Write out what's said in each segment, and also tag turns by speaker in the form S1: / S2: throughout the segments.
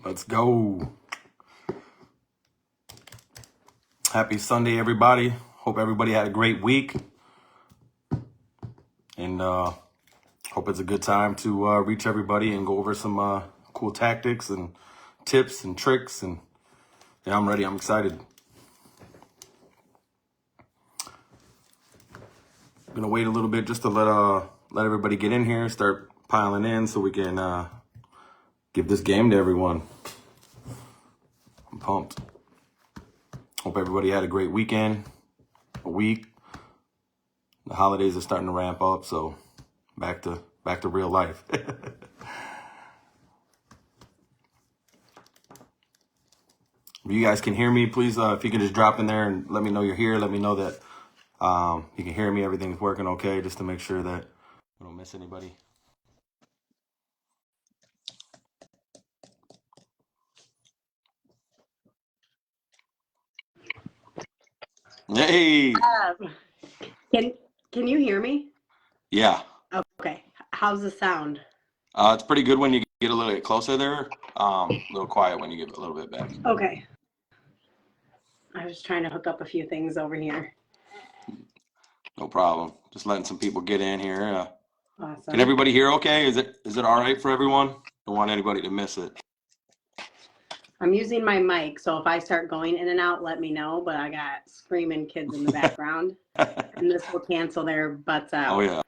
S1: Let's go. Happy Sunday, everybody. Hope everybody had a great week. And hope it's a good time to reach everybody and go over some cool tactics and tips and tricks. And yeah, I'm ready. I'm excited. I'm going to wait a little bit just to let everybody get in here, start piling in so we can give this game to everyone. I'm pumped. Hope everybody had a great weekend, a week. The holidays are starting to ramp up, so back to real life. If you guys can hear me, please, if you can just drop in there and let me know you're here. Let me know that you can hear me. Everything's working okay, just to make sure that we don't miss anybody. Hey.
S2: Can you hear me?
S1: Yeah.
S2: Okay. How's the sound?
S1: It's pretty good when you get a little bit closer there. A little quiet when you get a little bit back.
S2: Okay. I was trying to hook up a few things over here.
S1: No problem. Just letting some people get in here.
S2: Awesome.
S1: Can everybody hear okay? Is it all right for everyone? Don't want anybody to miss it.
S2: I'm using my mic, so if I start going in and out, let me know, but I got screaming kids in the background, and this will cancel their butts out.
S1: Oh, yeah.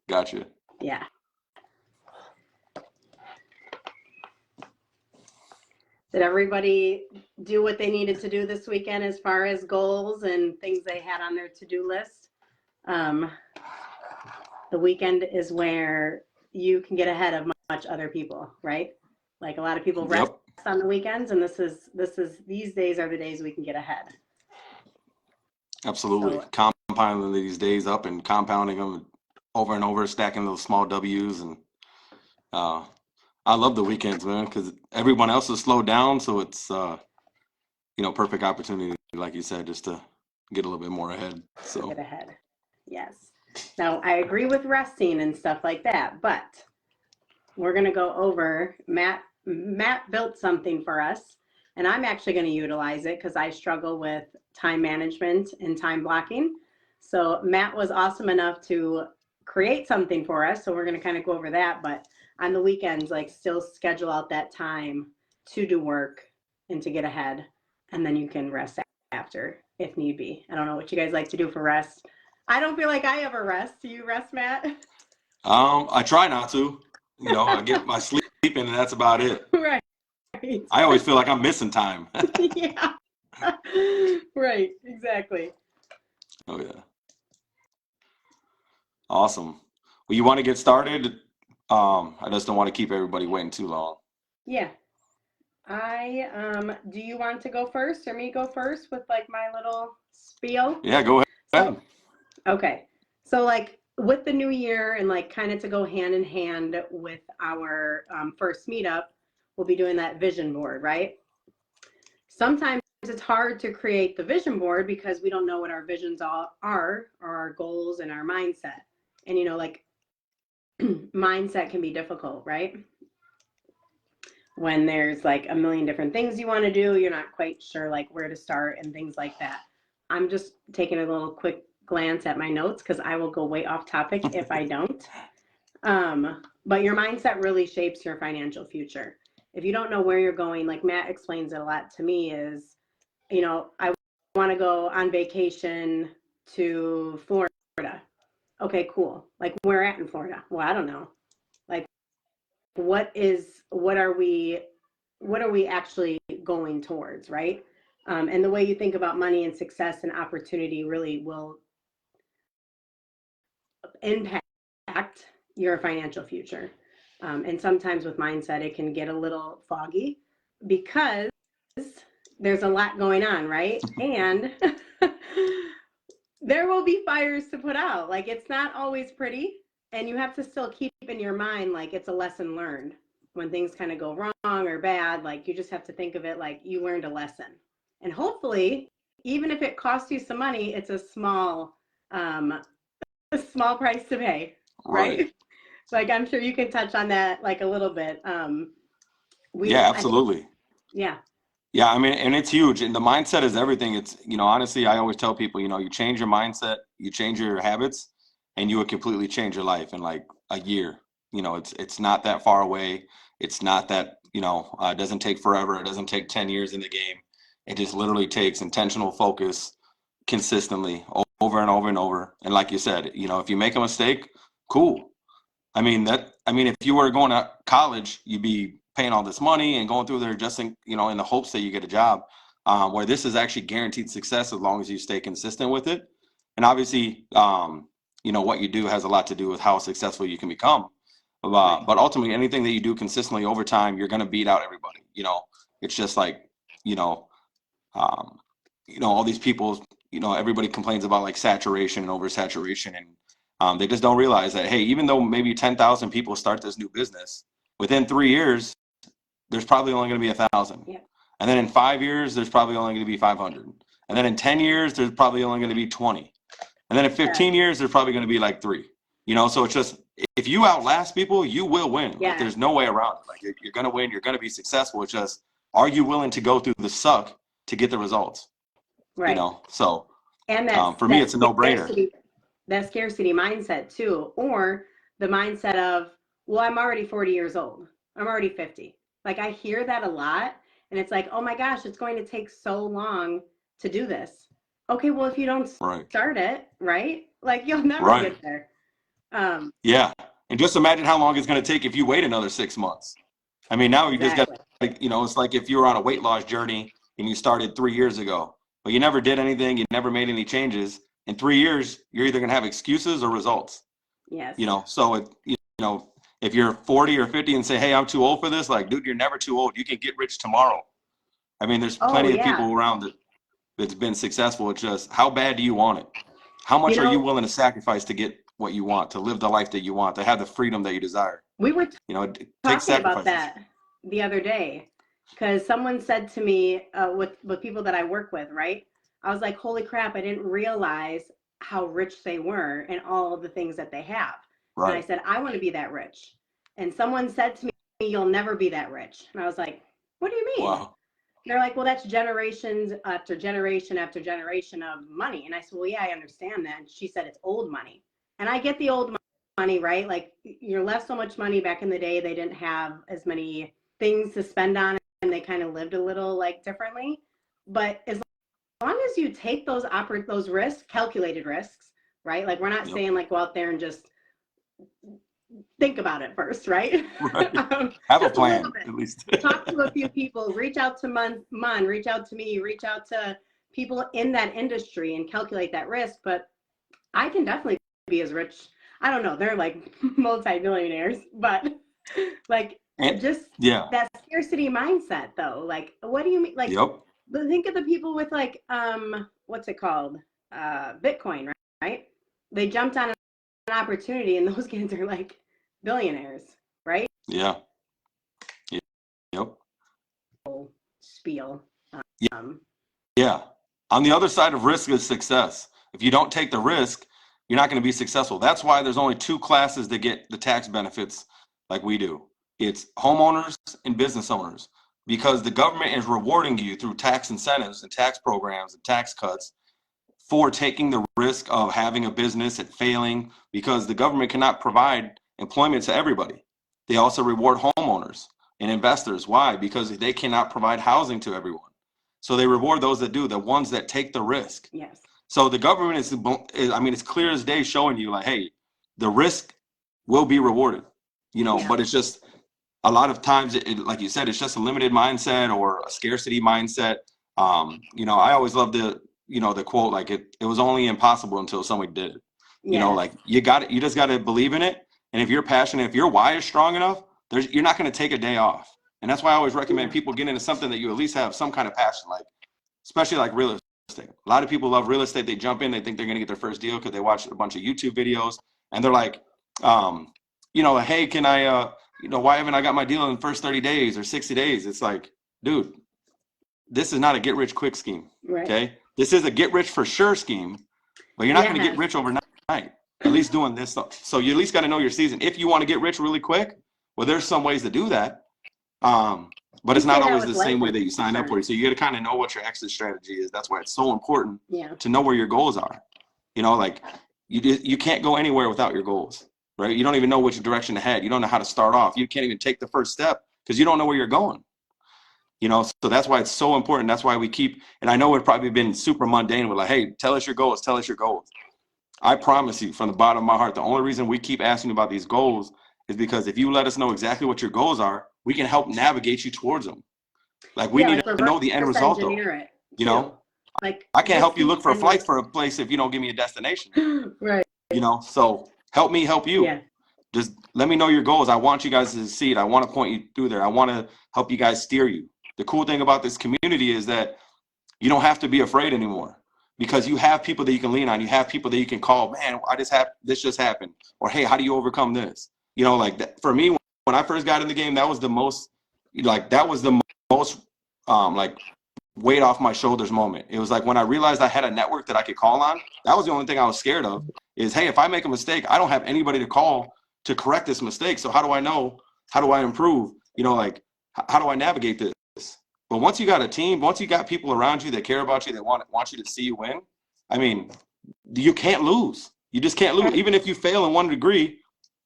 S1: Gotcha.
S2: Yeah. Did everybody do what they needed to do this weekend as far as goals and things they had on their to-do list? The weekend is where you can get ahead of much other people, right? Like a lot of people rest on the weekends, and these days are the days we can get ahead.
S1: Absolutely. So, compiling these days up and compounding them over and over, stacking those small W's. And I love the weekends, man, because everyone else is slowed down. So it's, perfect opportunity, like you said, just to get a little bit more ahead. So
S2: get ahead. Yes. Now, I agree with resting and stuff like that, but we're going to go over, Matt built something for us, and I'm actually going to utilize it because I struggle with time management and time blocking. So Matt was awesome enough to create something for us. So we're going to kind of go over that, but on the weekends, like still schedule out that time to do work and to get ahead. And then you can rest after if need be. I don't know what you guys like to do for rest. I don't feel like I ever rest. Do you rest, Matt?
S1: I try not to. I get my sleep in and that's about it.
S2: Right.
S1: I always feel like I'm missing time.
S2: Yeah. Right. Exactly.
S1: Oh, yeah. Awesome. Well, you want to get started? I just don't want to keep everybody waiting too long.
S2: Yeah. Do you want to go first or me go first with like my little spiel?
S1: Yeah, go ahead.
S2: Okay. So like with the new year and like kind of to go hand in hand with our first meetup, we'll be doing that vision board, right? Sometimes it's hard to create the vision board because we don't know what our visions are or our goals and our mindset. And like mindset can be difficult, right? When there's like a million different things you want to do, you're not quite sure like where to start and things like that. I'm just taking a little quick glance at my notes because I will go way off topic if I don't. But your mindset really shapes your financial future. If you don't know where you're going, like Matt explains it a lot to me, is, I want to go on vacation to Florida. Okay, cool. Like where at in Florida? Well, I don't know. Like what are we actually going towards, right? And the way you think about money and success and opportunity really will impact your financial future. And sometimes with mindset, it can get a little foggy because there's a lot going on, right? And there will be fires to put out. Like it's not always pretty. And you have to still keep in your mind, like it's a lesson learned. When things kind of go wrong or bad, like you just have to think of it like you learned a lesson. And hopefully, even if it costs you some money, it's a small price to pay, right? Like I'm sure you can touch on that like a little bit.
S1: Yeah,
S2: I think,
S1: absolutely.
S2: yeah,
S1: Yeah, I mean, and it's huge. And the mindset is everything. It's, honestly, I always tell people, you change your mindset, you change your habits, and you would completely change your life in like a year. It's not that far away. It's not that, it doesn't take forever. It doesn't take 10 years in the game. It just literally takes intentional focus consistently over and over and over. And like you said, if you make a mistake, cool. I mean, if you were going to college, you'd be paying all this money and going through there just in the hopes that you get a job. Where this is actually guaranteed success as long as you stay consistent with it. And obviously, what you do has a lot to do with how successful you can become.
S2: right.
S1: But ultimately, anything that you do consistently over time, you're going to beat out everybody. It's just like, you know, um, all these people, everybody complains about like saturation and oversaturation, and they just don't realize that, hey, even though maybe 10,000 people start this new business, within 3 years, there's probably only going to be 1,000.
S2: Yeah.
S1: And then in 5 years, there's probably only going to be 500. And then in 10 years, there's probably only going to be 20. And then in 15 years, there's probably going to be like 3. So it's just, if you outlast people, you will win.
S2: Yeah.
S1: Like, there's no way around it. Like, you're going to win. You're going to be successful. It's just, are you willing to go through the suck to get the results?
S2: Right.
S1: So
S2: And that,
S1: for me, it's a no-brainer.
S2: That scarcity mindset too, or the mindset of, well, I'm already 40 years old. I'm already 50. Like I hear that a lot, and it's like, oh my gosh, it's going to take so long to do this. Okay, well, if you don't start it, right? Like you'll never get there.
S1: Yeah. And just imagine how long it's going to take if you wait another 6 months. I mean, now you just got, it's like if you were on a weight loss journey and you started 3 years ago, but you never did anything, you never made any changes. In 3 years, you're either going to have excuses or results.
S2: Yes.
S1: So if you're 40 or 50 and say, hey, I'm too old for this, like, dude, you're never too old. You can get rich tomorrow. I mean, there's plenty of people around that's been successful. It's just, how bad do you want it? How much are you willing to sacrifice to get what you want, to live the life that you want, to have the freedom that you desire?
S2: We were
S1: talking
S2: about that the other day, because someone said to me, with people that I work with, right? I was like, holy crap, I didn't realize how rich they were and all of the things that they have. Right. And I said, I want to be that rich. And someone said to me, you'll never be that rich. And I was like, what do you mean?
S1: Wow.
S2: They're like, well, that's generations after generation after generation of money. And I said, well, yeah, I understand that. And she said, it's old money. And I get the old money, right? Like you're left so much money. Back in the day, they didn't have as many things to spend on, and they kind of lived a little like differently. But as long as you take those risks, calculated risks, right? Like we're not saying like go out there and just think about it first, right?
S1: Have a plan, at least.
S2: Talk to a few people, reach out to Mon, reach out to me, reach out to people in that industry and calculate that risk. But I can definitely be as rich. I don't know, they're like multi-millionaires, but like that scarcity mindset though. Like, what do you mean? Like, think of the people with like, what's it called? Bitcoin, right? They jumped on an opportunity, and those kids are like billionaires, right?
S1: Yeah. Yep.
S2: Spiel.
S1: Yeah. On the other side of risk is success. If you don't take the risk, you're not going to be successful. That's why there's only 2 classes that get the tax benefits like we do. It's homeowners and business owners, because the government is rewarding you through tax incentives and tax programs and tax cuts for taking the risk of having a business and failing, because the government cannot provide employment to everybody. They also reward homeowners and investors. Why? Because they cannot provide housing to everyone. So they reward those that do, the ones that take the risk.
S2: Yes.
S1: So the government it's clear as day showing you like, hey, the risk will be rewarded, but it's just a lot of times, like you said, it's just a limited mindset or a scarcity mindset. I always love the quote, like it was only impossible until somebody did it. Like you just got to believe in it. And if you're passionate, if your why is strong enough, you're not going to take a day off. And that's why I always recommend people get into something that you at least have some kind of passion, like, especially like real estate. A lot of people love real estate. They jump in, they think they're going to get their first deal because they watch a bunch of YouTube videos, and they're like, hey, can I, why haven't I got my deal in the first 30 days or 60 days? It's like, dude, this is not a get rich quick scheme. Right. Okay. This is a get rich for sure scheme, but you're not going to get rich overnight, at least doing this stuff. So you at least got to know your season. If you want to get rich really quick, well, there's some ways to do that. But it's
S2: You
S1: not
S2: say that
S1: always the
S2: with
S1: same way that you sign up
S2: life
S1: for it. So you got to kind of know what your exit strategy is. That's why it's so important
S2: Yeah.
S1: to know where your goals are. You know, like you can't go anywhere without your goals, right? You don't even know which direction to head. You don't know how to start off. You can't even take the first step because you don't know where you're going. You know, so that's why it's so important. That's why we keep, and I know it's probably been super mundane. We're like, hey, tell us your goals. Tell us your goals. I promise you from the bottom of my heart, the only reason we keep asking you about these goals is because if you let us know exactly what your goals are, we can help navigate you towards them. Like we need to know the end result though.
S2: Engineer it
S1: You
S2: too.
S1: know,
S2: Like
S1: I can't
S2: what's
S1: help you
S2: the
S1: look for
S2: end
S1: flights for a place if you don't give me a destination.
S2: right.
S1: You know, so help me help you.
S2: Yeah.
S1: Just let me know your goals. I want you guys to succeed. I want to point you through there. I want to help you guys steer you. The cool thing about this community is that you don't have to be afraid anymore because you have people that you can lean on. You have people that you can call, man, this just happened. Or, hey, how do you overcome this? You know, like that, for me, when I first got in the game, that was the most, like weight off my shoulders moment. It was like when I realized I had a network that I could call on, that was the only thing I was scared of is, hey, if I make a mistake, I don't have anybody to call to correct this mistake. So how do I know? How do I improve? You know, like, how do I navigate this? But once you got a team, once you got people around you that care about you, that want you to see you win, I mean, you can't lose. You just can't lose. Even if you fail in one degree,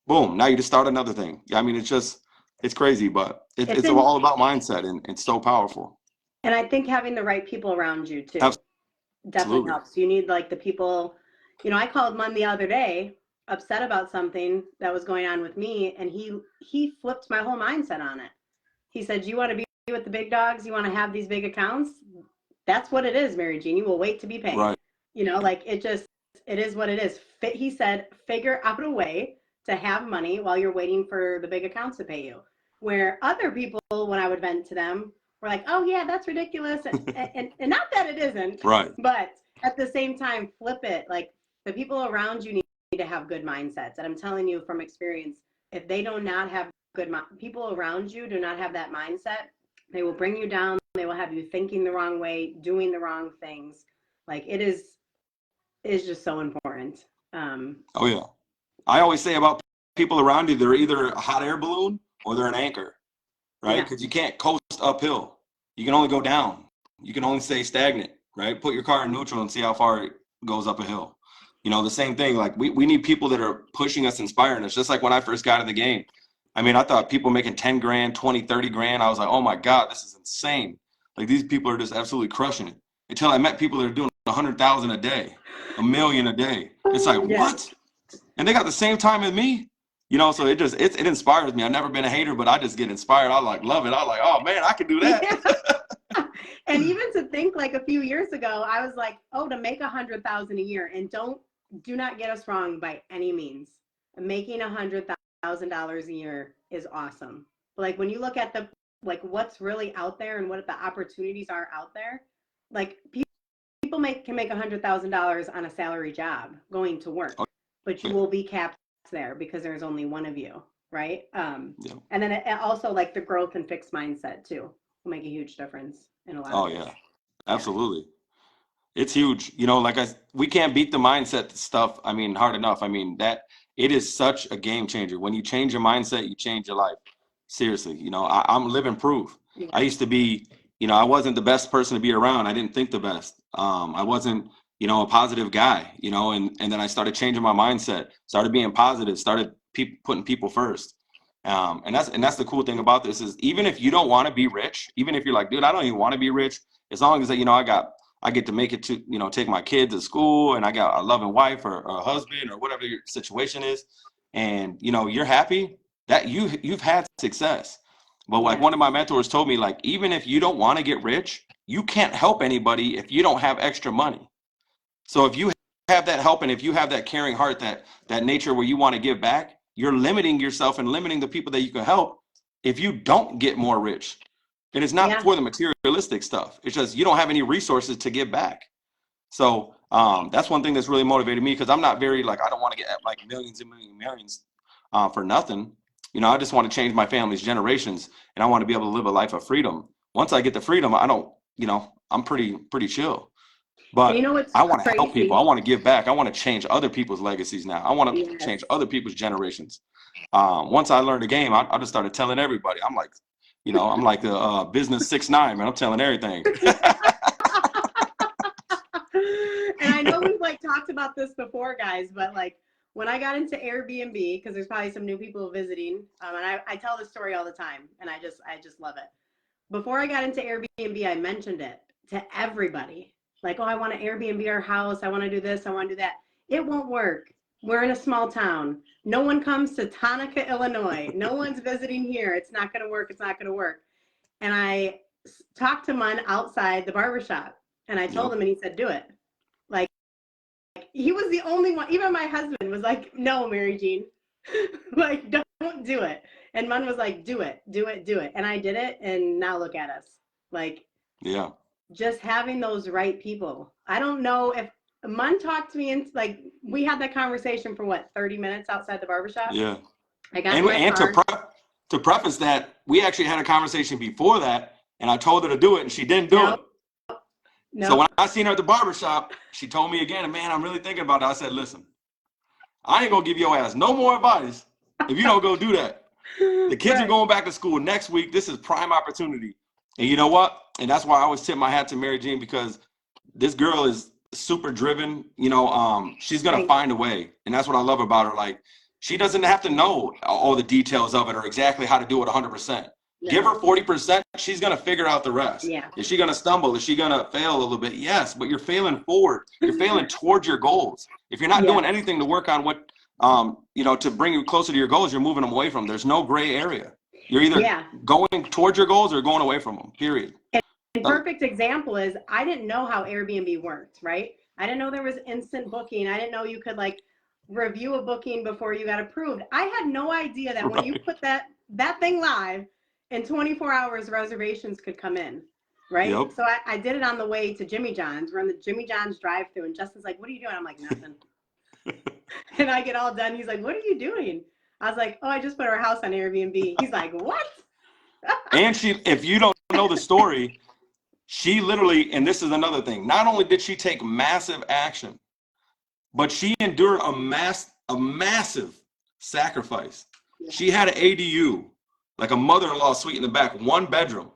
S1: boom, now you just start another thing. I mean, it's crazy, but it's all about mindset, and it's so powerful.
S2: And I think having the right people around you too definitely
S1: Absolutely.
S2: helps. You need like the people, I called Mom the other day upset about something that was going on with me, and he flipped my whole mindset on it. He said, you want to be with the big dogs? You want to have these big accounts? That's what it is, Maryjean. You will wait to be paid.
S1: Right.
S2: Like it is what it is. He said, figure out a way to have money while you're waiting for the big accounts to pay you. Where other people, when I would vent to them, were like, oh yeah, that's ridiculous. And not that it isn't,
S1: Right.
S2: but at the same time, flip it. Like the people around you need to have good mindsets. And I'm telling you from experience, if they do not have people around you do not have that mindset, they will bring you down. They will have you thinking the wrong way, doing the wrong things. Like it is just so important.
S1: Oh yeah. I always say about people around you, they're either a hot air balloon or they're an anchor, right? Because you can't coast uphill. You can only go down. You can only stay stagnant, right? Put your car in neutral and see how far it goes up a hill. You know, the same thing. Like we need people that are pushing us, inspiring us. Just like when I first got in the game. I mean, I thought people making 10 grand, 20, 30 grand. I was like, oh my God, this is insane. Like these people are just absolutely crushing it. Until I met people that are doing 100,000 a day, 1,000,000 a day. It's like, what? And they got the same time as me. You know, so it inspires me. I've never been a hater, but I just get inspired. I like love it. I like, oh man, I can do that.
S2: Yeah. And even to think like a few years ago, I was like, oh, to make 100,000 a year, and do not get us wrong by any means. Making $100,000 a year is awesome. But like when you look at what's really out there and what the opportunities are out there, like people can make $100,000 on a salary job going to work, but you will be capped there because there's only one of you, right? And then it also like the growth and fixed mindset too will make a huge difference in a lot of ways.
S1: Yeah, absolutely. It's huge. You know, like we can't beat the mindset stuff. I mean, hard enough. I mean, it is such a game changer. When you change your mindset, you change your life. Seriously, you know, I'm living proof.
S2: Yeah.
S1: I used to be, I wasn't the best person to be around. I didn't think the best. I wasn't, a positive guy, and then I started changing my mindset, started being positive, started putting people first. And that's the cool thing about this is even if you don't want to be rich, even if you're like, dude, I don't even want to be rich, as long as I get to make it to, take my kids to school and I got a loving wife or a husband or whatever your situation is. And, you're happy that you've had success. But like one of my mentors told me, like, even if you don't want to get rich, you can't help anybody if you don't have extra money. So if you have that help and if you have that caring heart, that nature where you want to give back, you're limiting yourself and limiting the people that you can help if you don't get more rich. And it's not for the materialistic stuff. It's just you don't have any resources to give back. So that's one thing that's really motivated me because I'm not very I don't want to get like millions and millions for nothing. I just want to change my family's generations and I want to be able to live a life of freedom. Once I get the freedom, I don't, I'm pretty chill. But I want to help people. I want to give back. I want to change other people's legacies now. I want to change other people's generations. Once I learned the game, I just started telling everybody. I'm like, You know, I'm like the business 6ix9ine, man. I'm telling everything.
S2: And I know we've like talked about this before, guys, but like when I got into Airbnb, because there's probably some new people visiting, and I tell this story all the time, and I just love it. Before I got into Airbnb, I mentioned it to everybody. Like, oh, I want to Airbnb our house. I want to do this. I want to do that. It won't work. We're in a small town. No one comes to Tonica, Illinois. No one's visiting here. It's not going to work. It's not going to work. And I talked to Mun outside the barbershop, and I told him, and he said, do it. Like, he was the only one. Even my husband was like, no, Maryjean, like, don't do it. And Mun was like, do it, do it, do it. And I did it. And now look at us. Like,
S1: Yeah.
S2: just having those right people. I don't know if Mun talked to me into, like, we had that conversation for what, 30 minutes outside the barbershop?
S1: Yeah.
S2: I got in my car.
S1: To preface that, we actually had a conversation before that, and I told her to do it, and she didn't do it.
S2: No.
S1: So when I seen her at the barbershop, she told me again, and man, I'm really thinking about it. I said, listen, I ain't gonna give your ass no more advice if you don't go do that. The kids are going back to school next week. This is prime opportunity. And you know what? And that's why I always tip my hat to Maryjean, because this girl is super driven. You know, she's gonna find a way, and that's what I love about her. Like, she doesn't have to know all the details of it or exactly how to do it 100%. No. Give her 40%, she's gonna figure out the rest.
S2: Yeah.
S1: Is she gonna stumble? Is she gonna fail a little bit? Yes, but you're failing forward. You're failing towards your goals. If you're not doing anything to work on what, you know, to bring you closer to your goals, you're moving them away from them. There's no gray area. You're either going towards your goals or going away from them, period.
S2: And perfect example is, I didn't know how Airbnb worked, right? I didn't know there was instant booking. I didn't know you could like review a booking before you got approved. I had no idea that when you put that thing live, in 24 hours, reservations could come in, right? Yep. So I did it on the way to Jimmy John's. We're in the Jimmy John's drive-thru, and Justin's like, what are you doing? I'm like, nothing. And I get all done. He's like, what are you doing? I was like, oh, I just put our house on Airbnb. He's like, what?
S1: And she, if you don't know the story, she literally, and this is another thing, not only did she take massive action, but she endured a massive sacrifice. She had an ADU, like a mother-in-law suite in the back, 1 bedroom.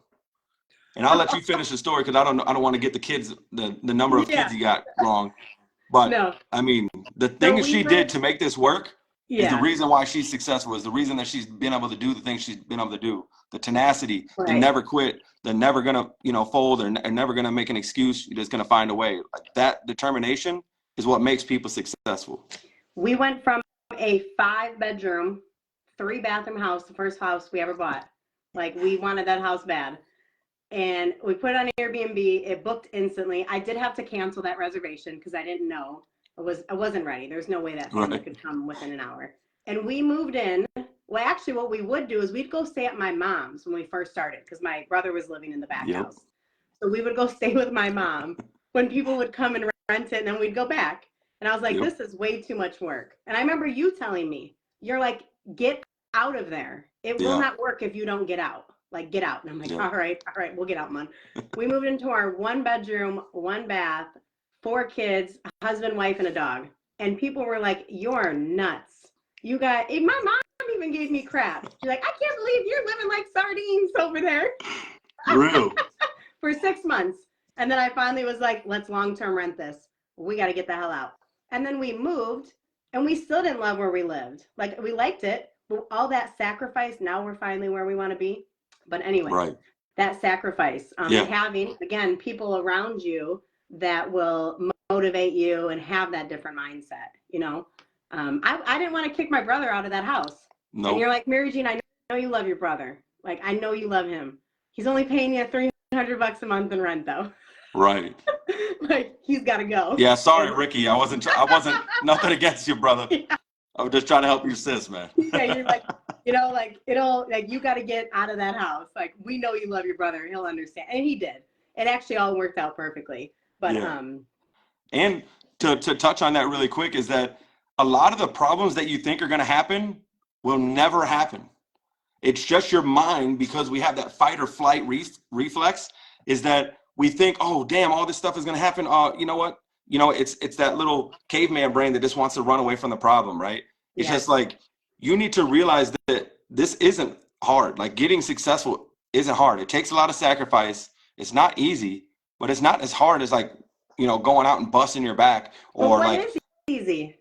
S1: And I'll let you finish the story, because I don't want to get the kids, the number of kids you got wrong. But I mean, the thing that she did to make this work is the reason why she's successful, is the reason that she's been able to do the things she's been able to do. The tenacity, the never quit, they're never gonna, you know, fold, or never gonna make an excuse. You're just gonna find a way. Like, that determination is what makes people successful.
S2: We went from a 5-bedroom, 3-bathroom house, the first house we ever bought. Like, we wanted that house bad. And we put it on Airbnb. It booked instantly. I did have to cancel that reservation because I didn't know. I wasn't ready. There's no way that family could come within an hour. And we moved in. Well, actually, what we would do is we'd go stay at my mom's when we first started, because my brother was living in the back house. So we would go stay with my mom when people would come and rent it, and then we'd go back. And I was like, this is way too much work. And I remember you telling me, you're like, get out of there. It will not work if you don't get out. Like, get out. And I'm like, all right, we'll get out, man. We moved into our 1-bedroom, 1-bath, 4 kids, a husband, wife, and a dog. And people were like, you're nuts. You got, my mom even gave me crap. She's like, I can't believe you're living like sardines over there.
S1: Real.
S2: For 6 months. And then I finally was like, let's long-term rent this. We got to get the hell out. And then we moved, and we still didn't love where we lived. Like, we liked it, but all that sacrifice, now we're finally where we want to be. But anyway, that sacrifice, and having, again, people around you that will motivate you and have that different mindset, you know. I didn't want to kick my brother out of that house. No. And you're like, Maryjean, I know you love your brother. Like, I know you love him. He's only paying you $300 a month in rent, though.
S1: Right.
S2: Like, he's got to go.
S1: Yeah, sorry, Ricky. I wasn't nothing against you, brother. I was just trying to help your sis, man.
S2: You're like, you know, like, you got to get out of that house. Like, we know you love your brother. He'll understand. And he did. It actually all worked out perfectly. But,
S1: and to touch on that really quick is that a lot of the problems that you think are going to happen will never happen. It's just your mind, because we have that fight or flight reflex, is that we think, oh, damn, all this stuff is going to happen. You know what? You know, it's that little caveman brain that just wants to run away from the problem, right? It's just like, you need to realize that this isn't hard. Like, getting successful isn't hard. It takes a lot of sacrifice. It's not easy, but it's not as hard as like, going out and busting your back
S2: But
S1: or
S2: what
S1: like,
S2: is easy?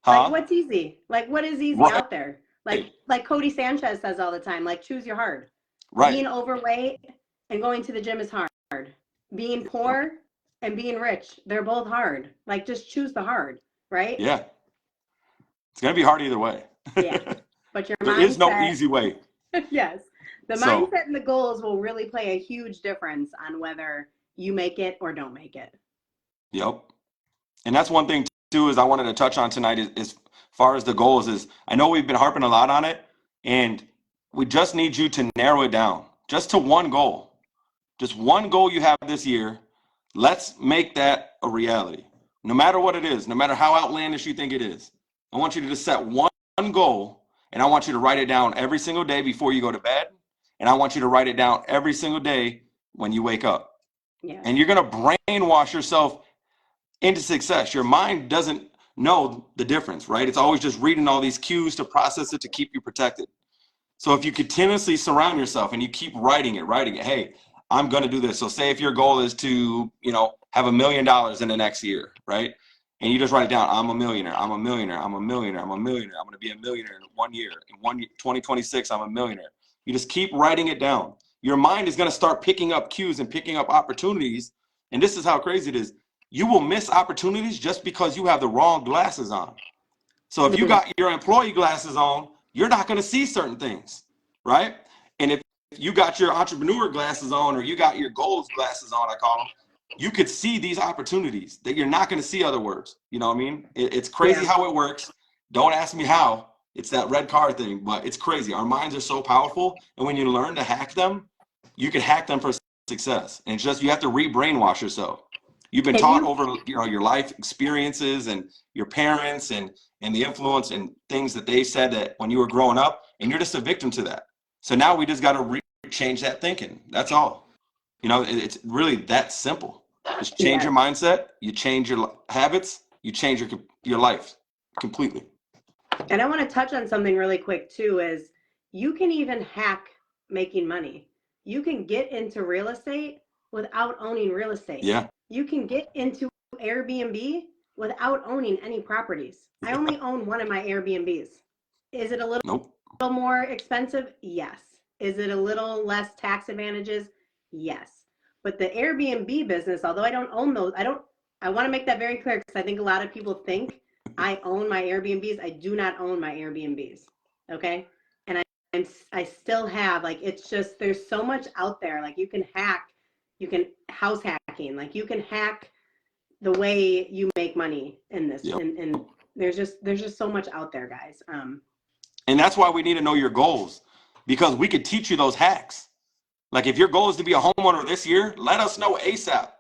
S2: Like,
S1: huh?
S2: what's easy? Like, what is easy
S1: Right,
S2: out there? Like Cody Sanchez says all the time, like, choose your hard.
S1: right.
S2: Being overweight and going to the gym is hard. Being poor and being rich, they're both hard. Like, just choose the hard, right?
S1: Yeah. It's going to be hard either way.
S2: Yeah. But your
S1: There is no
S2: mindset,
S1: easy way.
S2: yes. The
S1: So,
S2: mindset and the goals will really play a huge difference on whether you make it or don't make it.
S1: yep. And that's one thing too is I wanted to touch on tonight is as far as the goals is I know we've been harping a lot on it, and we just need you to narrow it down just to one goal. Just one goal you have this year. Let's make that a reality. No matter what it is, no matter how outlandish you think it is. I want you to just set one goal, and I want you to write it down every single day before you go to bed. And I want you to write it down every single day when you wake up.
S2: Yeah.
S1: And you're going to brainwash yourself into success. Your mind doesn't know the difference, right? It's always just reading all these cues to process it to keep you protected. So if you continuously surround yourself and you keep writing it, hey, I'm going to do this. So say if your goal is to, have $1 million in the next year, right? And you just write it down. I'm a millionaire. I'm a millionaire. I'm a millionaire. I'm a millionaire. I'm going to be a millionaire in 1 year. In 2026, I'm a millionaire. You just keep writing it down. Your mind is going to start picking up cues and picking up opportunities. And this is how crazy it is. You will miss opportunities just because you have the wrong glasses on. So if you got your employee glasses on, you're not going to see certain things, right? And if you got your entrepreneur glasses on, or you got your goals glasses on, I call them, you could see these opportunities that you're not going to see other words. You know what I mean? It's crazy how it works. Don't ask me how. It's that red card thing, but it's crazy. Our minds are so powerful. And when you learn to hack them, you can hack them for success. And it's just, you have to re-brainwash yourself. You've been taught over, your life experiences and your parents and the influence and things that they said that when you were growing up, and you're just a victim to that. So now we just got to change that thinking. That's all. It's really that simple. Just change your mindset. You change your habits. You change your life completely.
S2: And I want to touch on something really quick too, is you can even hack making money. You can get into real estate without owning real estate.
S1: Yeah.
S2: You can get into Airbnb without owning any properties. I only own one of my Airbnbs. Is it a little more expensive? Yes. Is it a little less tax advantages? Yes. But the Airbnb business, although I don't own those, I want to make that very clear, because I think a lot of people think I own my Airbnbs. I do not own my Airbnbs. Okay. And I still have, like, it's just, there's so much out there. Like, you can hack, you can house hacking, like you can hack the way you make money in this.
S1: Yep.
S2: And there's just so much out there, guys.
S1: And that's why we need to know your goals, because we could teach you those hacks. Like, if your goal is to be a homeowner this year, let us know ASAP,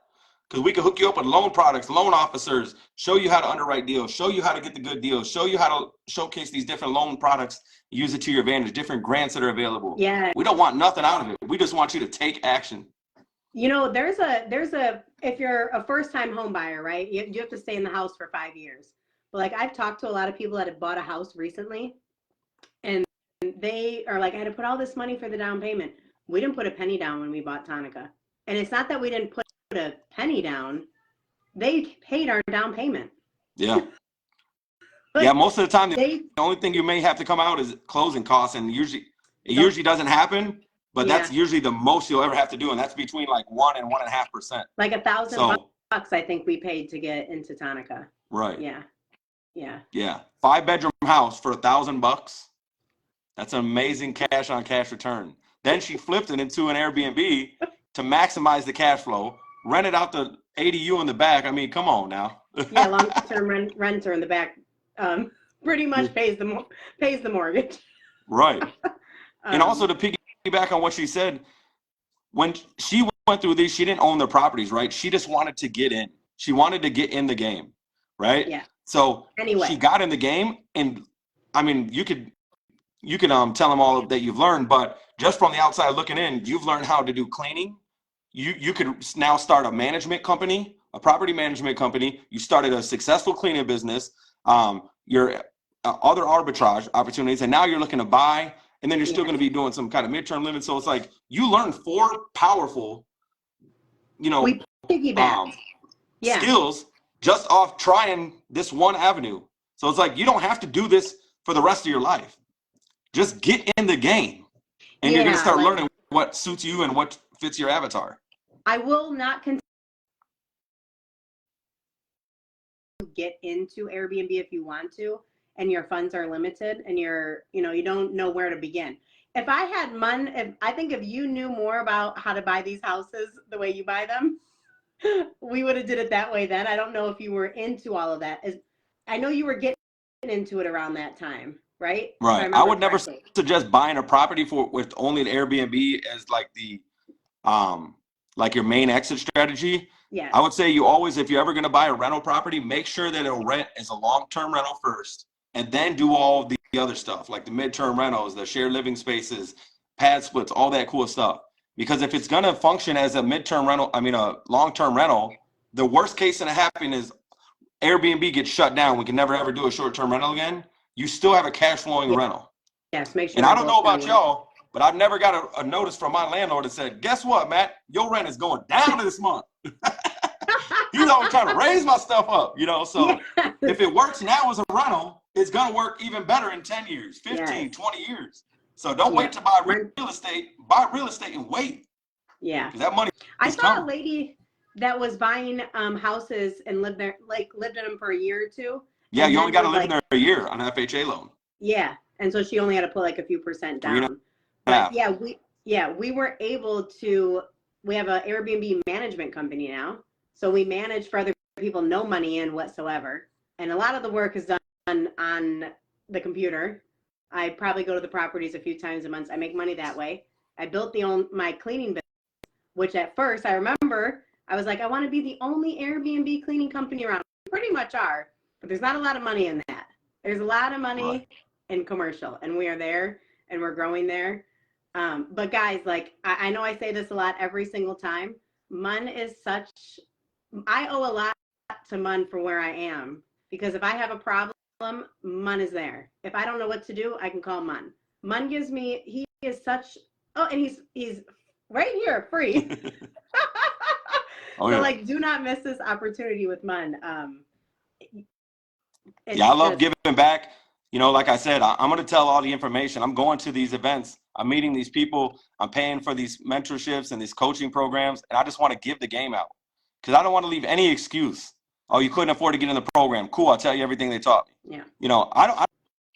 S1: because we can hook you up with loan products, loan officers, show you how to underwrite deals, show you how to get the good deals, show you how to showcase these different loan products, use it to your advantage, different grants that are available.
S2: Yeah.
S1: We don't want nothing out of it. We just want you to take action.
S2: There's a if you're a first-time home buyer, right? You have to stay in the house for 5 years. But like, I've talked to a lot of people that have bought a house recently, and they are like, I had to put all this money for the down payment. We didn't put a penny down when we bought Tonica. And it's not that we didn't put a penny down. They paid our down payment.
S1: Yeah. Yeah, most of the time, the only thing you may have to come out is closing costs, and it usually doesn't happen, but that's usually the most you'll ever have to do, and that's between like 1% and 1.5%.
S2: Like $1,000 bucks, I think we paid to get into Tonica.
S1: Right.
S2: Yeah.
S1: 5-bedroom house for $1,000. That's an amazing cash on cash return. Then she flipped it into an Airbnb to maximize the cash flow, rented out the ADU in the back. I mean, come on now.
S2: Yeah, long-term renter in the back pretty much pays the mortgage.
S1: Right. And also, to piggyback on what she said, when she went through these, she didn't own their properties, right? She just wanted to get in. She wanted to get in the game, right?
S2: Yeah.
S1: So
S2: anyway,
S1: she got in the game, and I mean, you could tell them all that you've learned, but just from the outside looking in, you've learned how to do cleaning. You could now start a management company, a property management company. You started a successful cleaning business. Your other arbitrage opportunities, and now you're looking to buy and then you're still going to be doing some kind of midterm living. So it's like you learn 4 powerful,
S2: we piggyback
S1: skills just off trying this one avenue. So it's like you don't have to do this for the rest of your life. Just get in the game, and you're going to start learning what suits you and what fits your avatar.
S2: I will not continue to get into Airbnb if you want to, and your funds are limited, and you don't know where to begin. If I had I think if you knew more about how to buy these houses the way you buy them, we would have did it that way then. I don't know if you were into all of that. I know you were getting into it around that time, right?
S1: Right. I would never suggest buying a property with only the Airbnb as like the like your main exit strategy.
S2: Yeah.
S1: I would say you always, if you're ever going to buy a rental property, make sure that it'll rent as a long-term rental first, and then do all the other stuff like the midterm rentals, the shared living spaces, pad splits, all that cool stuff. Because if it's going to function as a midterm rental, a long-term rental, the worst case that happen is Airbnb gets shut down. We can never ever do a short-term rental again. You still have a cash flowing rental.
S2: Yes, make sure.
S1: And I don't know about y'all, but I've never got a notice from my landlord that said, guess what, Matt? Your rent is going down this month. He's always trying to raise my stuff up, So if it works now as a rental, it's going to work even better in 10 years, 15, 20 years. So don't wait to buy real estate. Buy real estate and wait.
S2: Yeah.
S1: Because that money
S2: I saw a lady that was buying houses and lived in them for a year or two.
S1: Yeah, you only got to live in there a year on an FHA loan.
S2: Yeah. And so she only had to put like a few percent down. But we were able to, we have an Airbnb management company now. So we manage for other people, no money in whatsoever. And a lot of the work is done on the computer. I probably go to the properties a few times a month. I make money that way. I built my cleaning business, which at first I remember I was like, I want to be the only Airbnb cleaning company around. We pretty much are, but there's not a lot of money in that. There's a lot of money in commercial, and we are there and we're growing there. But guys, like I know I say this a lot every single time. MUN is I owe a lot to MUN for where I am, because if I have a problem, MUN is there. If I don't know what to do, I can call MUN. MUN gives me, he is such, and he's right here, free. So do not miss this opportunity with MUN.
S1: I love giving back. Like I said, I'm going to tell all the information. I'm going to these events. I'm meeting these people. I'm paying for these mentorships and these coaching programs. And I just want to give the game out, because I don't want to leave any excuse. Oh, you couldn't afford to get in the program. Cool. I'll tell you everything they taught me.
S2: Yeah.
S1: I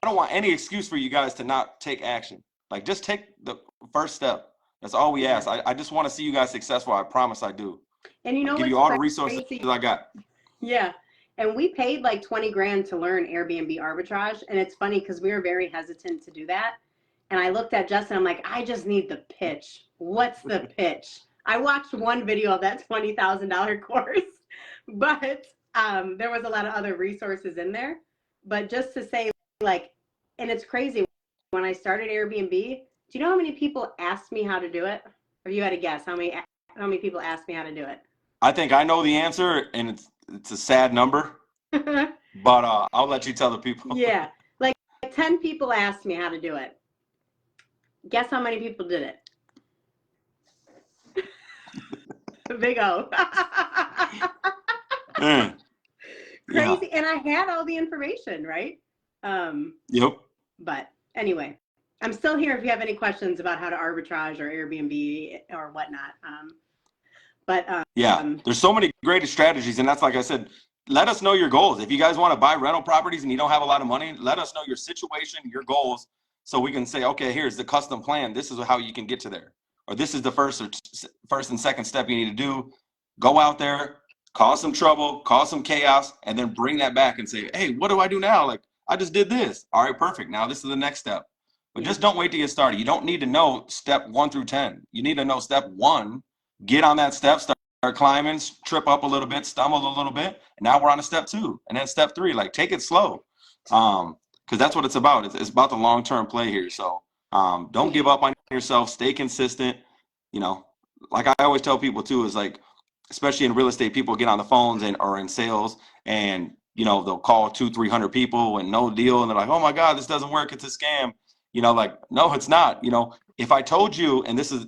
S1: don't want any excuse for you guys to not take action. Like, just take the first step. That's all we ask. I just want to see you guys successful. I promise I do.
S2: And
S1: I'll give you all the resources I got.
S2: Yeah. And we paid like 20 grand to learn Airbnb arbitrage. And it's funny because we were very hesitant to do that. And I looked at Justin, I'm like, I just need the pitch. What's the pitch? I watched one video of that $20,000 course, but there was a lot of other resources in there. But just to say, and it's crazy, when I started Airbnb, do you know how many people asked me how to do it? Have you had a guess how many people asked me how to do it?
S1: I think I know the answer, and it's a sad number, but I'll let you tell the people.
S2: Yeah, like 10 people asked me how to do it. Guess how many people did it? Big O. Crazy. And I had all the information, right?
S1: Yep.
S2: But anyway, I'm still here if you have any questions about how to arbitrage or Airbnb or whatnot.
S1: There's so many great strategies, and that's, like I said, let us know your goals. If you guys want to buy rental properties and you don't have a lot of money, let us know your situation, your goals, so we can say, okay, here's the custom plan. This is how you can get to there. Or this is the first and second step you need to do. Go out there, cause some trouble, cause some chaos, and then bring that back and say, hey, what do I do now? Like, I just did this. All right, perfect. Now this is the next step. But just don't wait to get started. You don't need to know step 1 through 10. You need to know step 1, get on that step, start climbing, trip up a little bit, stumble a little bit. And now we're on to step 2. And then step 3, like, take it slow. Because that's what it's about. It's about the long-term play here. So don't give up on yourself. Stay consistent. Like I always tell people too, is like, especially in real estate, people get on the phones or in sales, and they'll call 200-300 people and no deal, and they're like, oh my God, this doesn't work, it's a scam. Like, no, it's not. If I told you, and this is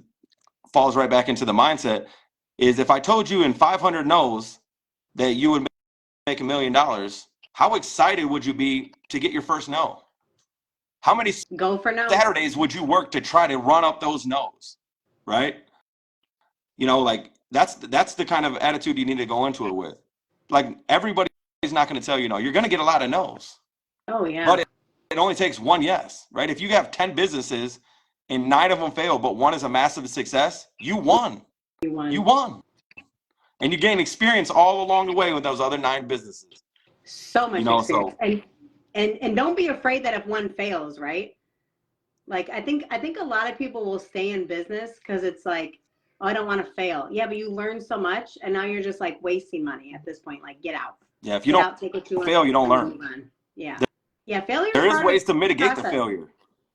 S1: falls right back into the mindset, is if I told you in 500 no's that you would make $1 million, how excited would you be to get your first no? How many
S2: Go for no.
S1: Saturdays would you work to try to run up those no's, right? Like that's the kind of attitude you need to go into it with. Like everybody's not going to tell you no. You're going to get a lot of no's.
S2: Oh yeah.
S1: But it only takes one yes, right? If you have 10 businesses and 9 of them fail, but 1 is a massive success, you won. You won. And you gain experience all along the way with those other 9 businesses.
S2: So much experience. And don't be afraid that if one fails, right? Like I think a lot of people will stay in business because it's like, oh, I don't want to fail. Yeah, but you learn so much, and now you're just like wasting money at this point. Like, get out.
S1: Yeah, if you don't fail, you don't learn.
S2: Yeah. Yeah, failure.
S1: There is ways to mitigate the failure.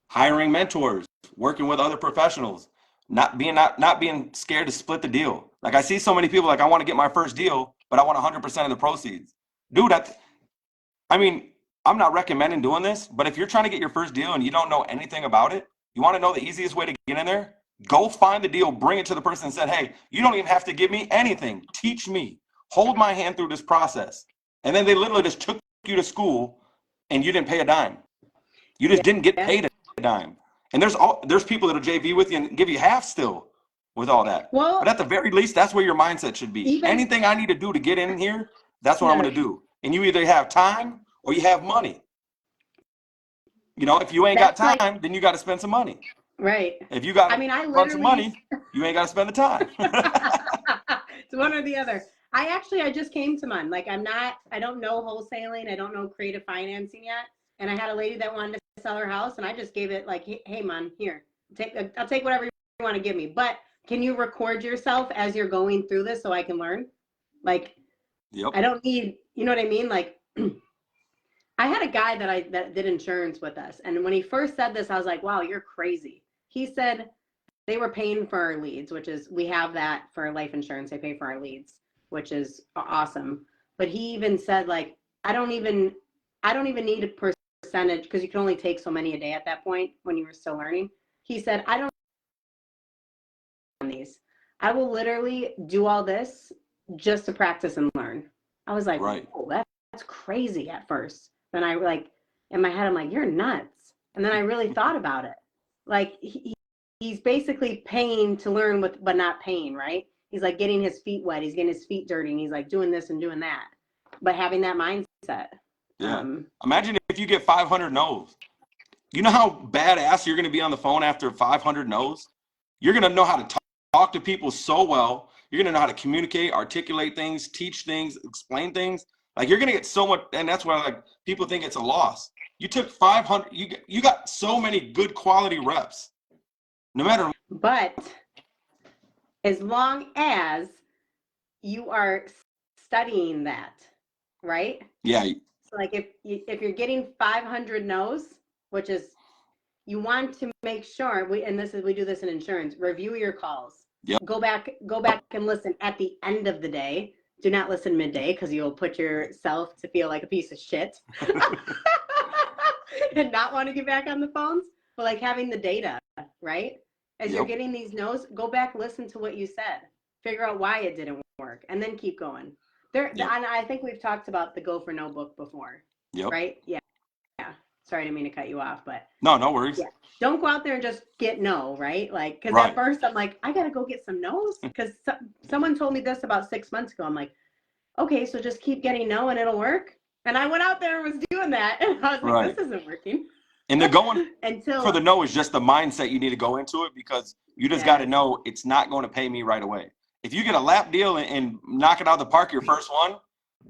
S1: Hiring mentors, working with other professionals, not being scared to split the deal. Like I see so many people like, I want to get my first deal, but I want 100% of the proceeds. Dude, I'm not recommending doing this, but if you're trying to get your first deal and you don't know anything about it, you want to know the easiest way to get in there? Go find the deal, bring it to the person and say, hey, you don't even have to give me anything. Teach me. Hold my hand through this process. And then they literally just took you to school and you didn't pay a dime. You just didn't get paid a dime. And there's people that'll JV with you and give you half still with all that.
S2: Well,
S1: but at the very least, that's where your mindset should be. Anything I need to do to get in here, that's what I'm going to do. And you either have time or you have money. If you ain't got time, then you got to spend some money.
S2: Right.
S1: If you got a bunch of money, you ain't got to spend the time.
S2: It's one or the other. I just came to mine. Like I don't know wholesaling. I don't know creative financing yet. And I had a lady that wanted to sell her house and I just gave it like, hey man, here, I'll take whatever you want to give me. But can you record yourself as you're going through this so I can learn? Like, yep. I don't need, you know what I mean? Like, I had a guy that did insurance with us. And when he first said this, I was like, wow, you're crazy. He said they were paying for our leads, which is, we have that for life insurance. They pay for our leads, which is awesome. But he even said like, I don't even need a percentage because you can only take so many a day at that point when you were still learning. He said, I don't on these. I will literally do all this just to practice and learn. I was like, right. Oh, that's crazy at first. Then I like, in my head, I'm like, you're nuts. And then I really thought about it. Like he's basically paying to learn but not paying, right? He's like getting his feet wet. He's getting his feet dirty and he's like doing this and doing that. But having that mindset.
S1: Yeah. Imagine if you get 500 no's. You know how badass you're going to be on the phone after 500 no's? You're going to know how to talk to people so well. You're going to know how to communicate, articulate things, teach things, explain things. Like you're going to get so much, and that's why like people think it's a loss. You took 500, you got so many good quality reps. No matter.
S2: But as long as you are studying that, right?
S1: Yeah.
S2: So like if you're getting 500 no's, which is, you want to make sure we do this in insurance, review your calls.
S1: Yep.
S2: Go back and listen at the end of the day. Do not listen midday because you'll put yourself to feel like a piece of shit and not want to get back on the phones. But like having the data, right? As you're getting these no's, go back, listen to what you said, figure out why it didn't work, and then keep going. And I think we've talked about the Go for No book before, right? Yeah. Sorry, I didn't mean to cut you off, but
S1: no worries.
S2: Yeah. Don't go out there and just get no, right? Like, because at first I'm like, I got to go get some no's because someone told me this about 6 months ago. I'm like, okay, so just keep getting no and it'll work. And I went out there and was doing that. And I was like, this isn't working.
S1: And the going for the no is just the mindset you need to go into it because you just got to know it's not going to pay me right away. If you get a lap deal and knock it out of the park your first one,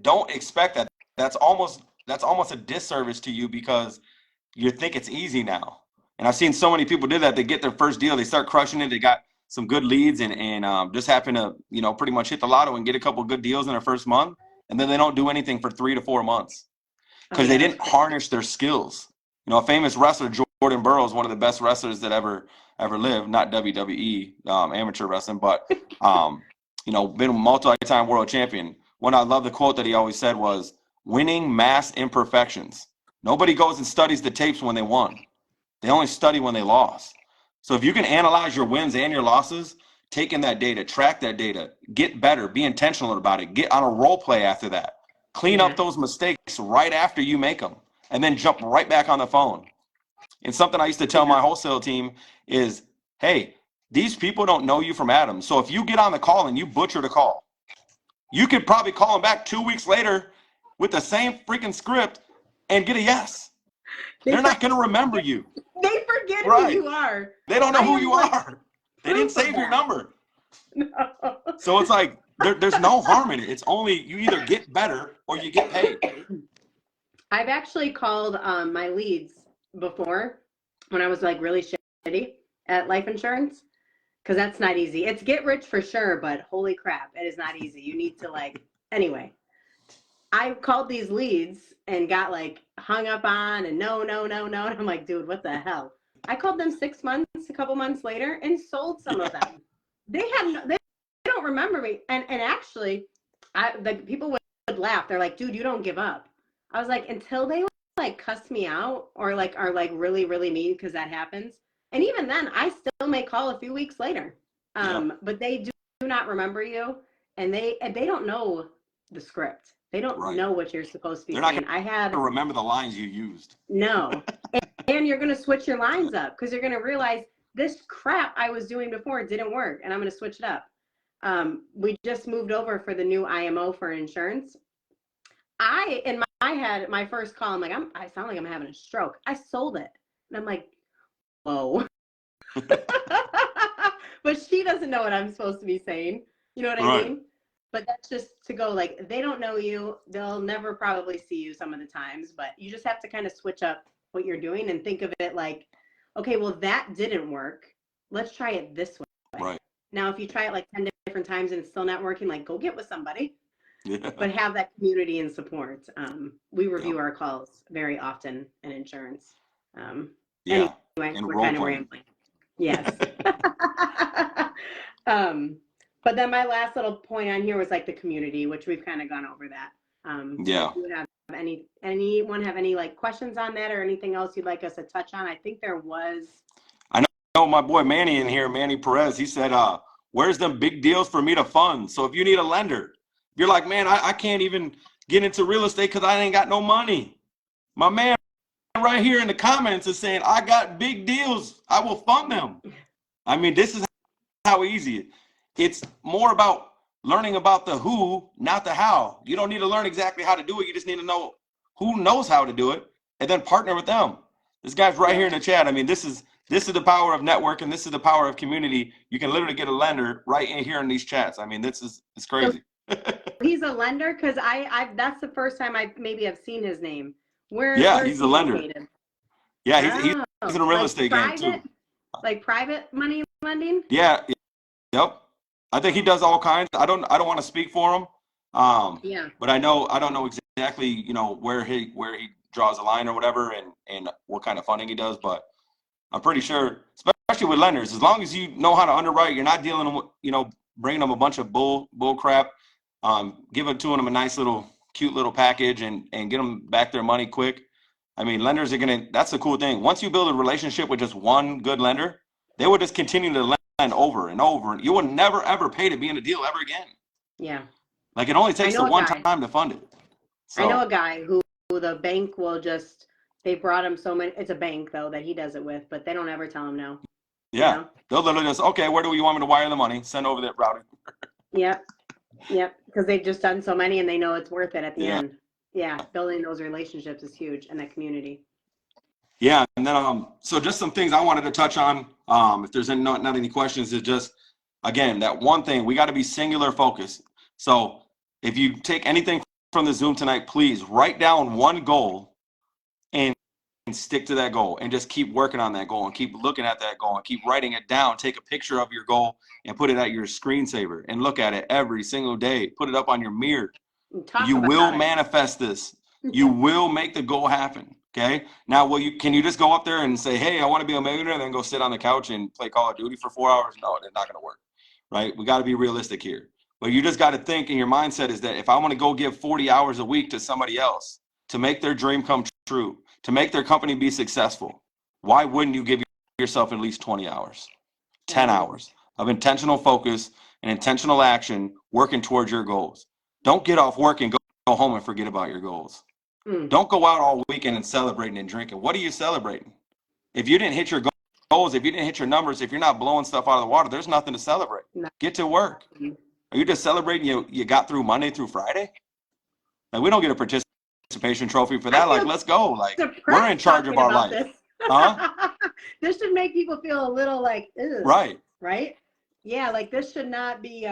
S1: don't expect that. That's almost a disservice to you because you think it's easy now. And I've seen so many people do that. They get their first deal, they start crushing it. They got some good leads and just happen to, pretty much hit the lotto and get a couple of good deals in their first month. And then they don't do anything for 3 to 4 months because they didn't harness their skills. A famous wrestler, Jordan Burroughs, one of the best wrestlers that ever lived, not WWE, amateur wrestling, but, been a multi-time world champion. One I love the quote that he always said was, winning mass imperfections. Nobody goes and studies the tapes when they won. They only study when they lost. So if you can analyze your wins and your losses, take in that data, track that data, get better, be intentional about it, get on a role play after that, clean up those mistakes right after you make them, and then jump right back on the phone. And something I used to tell my wholesale team is, hey, these people don't know you from Adam. So if you get on the call and you butcher the call, you could probably call them back 2 weeks later with the same freaking script and get a yes. They're not going to remember you.
S2: They forget who you are.
S1: They don't know who you are. They didn't save your number.
S2: No.
S1: So it's like there's no harm in it. It's only you either get better or you get paid.
S2: I've actually called my leads before when I was like really shitty at life insurance, because that's not easy. It's get rich for sure, but holy crap, it is not easy. You need to anyway. I called these leads and got hung up on and no. And I'm like, dude, what the hell? I called them 6 months, a couple months later, and sold some of them. They don't remember me. And actually, the people would laugh. They're like, dude, you don't give up. I was like, until they cuss me out or are really, really mean, because that happens. And even then, I still may call a few weeks later. But they do not remember you, and they don't know the script. They don't know what you're supposed to be saying.
S1: I had to remember the lines you used.
S2: No. And you're going to switch your lines up, because you're going to realize this crap I was doing before didn't work, and I'm going to switch it up. We just moved over for the new IMO for insurance. In my head, my first call, I'm like, I sound like I'm having a stroke. I sold it. And I'm like, whoa. But she doesn't know what I'm supposed to be saying. You know what I mean? But that's just to go they don't know you. They'll never probably see you some of the times, but you just have to kind of switch up what you're doing and think of it like, okay, well, that didn't work. Let's try it this way.
S1: Right.
S2: Now, if you try it 10 different times and it's still not working, go get with somebody.
S1: Yeah.
S2: But have that community and support. We review our calls very often in insurance. Anyway, we're kind of rambling. Yes. But then my last little point on here was the community, which we've kind of gone over that. Do you have anyone have any questions on that or anything else you'd like us to touch on? I think there was.
S1: I know my boy Manny in here, Manny Perez. He said, "Where's them big deals for me to fund?" So if you need a lender, you're like, man, I can't even get into real estate because I ain't got no money. My man right here in the comments is saying, I got big deals. I will fund them. I mean, this is how easy it is. It's more about learning about the who, not the how. You don't need to learn exactly how to do it. You just need to know who knows how to do it and then partner with them. This guy's right here in the chat. I mean, this is the power of networking. This is the power of community. You can literally get a lender right in here in these chats. I mean, it's crazy.
S2: He's a lender, because I that's the first time I maybe have seen his name.
S1: He's a lender. Located? Yeah, he's in a real estate game too.
S2: Like private money lending?
S1: Yeah. Yep. I think he does all kinds. I don't want to speak for him. But I don't know exactly, where he draws a line or whatever and what kind of funding he does, but I'm pretty sure, especially with lenders, as long as you know how to underwrite, you're not dealing with, bringing them a bunch of bull crap, give it to them a nice little cute little package and get them back their money quick. I mean, lenders are that's the cool thing. Once you build a relationship with just one good lender, they will just continue to lend over and over, and you will never ever pay to be in a deal ever again. Yeah. It only takes the one time to fund it. So,
S2: I know a guy who the bank will they brought him so many, it's a bank though that he does it with, but they don't ever tell him no.
S1: Yeah. They'll literally just, okay, where do you want me to wire the money? Send over that routing.
S2: Yep. Because they've just done so many and they know it's worth it at the end. Yeah. Building those relationships is huge in that community.
S1: Yeah. And then, so just some things I wanted to touch on, if there's not any questions, is just, again, that one thing, we got to be singular focused. So if you take anything from the Zoom tonight, please write down one goal and stick to that goal and just keep working on that goal and keep looking at that goal and keep writing it down. Take a picture of your goal and put it at your screensaver and look at it every single day. Put it up on your mirror. You will manifest this. You will make the goal happen. Okay. Now, can you just go up there and say, hey, I want to be a millionaire, and then go sit on the couch and play Call of Duty for 4 hours? No, it's not going to work. Right. We got to be realistic here. But you just got to think, and your mindset is that if I want to go give 40 hours a week to somebody else to make their dream come true, to make their company be successful, why wouldn't you give yourself at least 20 hours, 10 hours of intentional focus and intentional action working towards your goals? Don't get off work and go home and forget about your goals. Don't go out all weekend and celebrating and drinking. What are you celebrating? If you didn't hit your goals, if you didn't hit your numbers, if you're not blowing stuff out of the water, there's nothing to celebrate. Get to work. Are you just celebrating you got through Monday through Friday? Like, we don't get a participation trophy for that. Like, let's go. Like, we're in charge of our life.
S2: This.
S1: Huh?
S2: This should make people feel a little like,
S1: right.
S2: Right? Yeah, like this should not be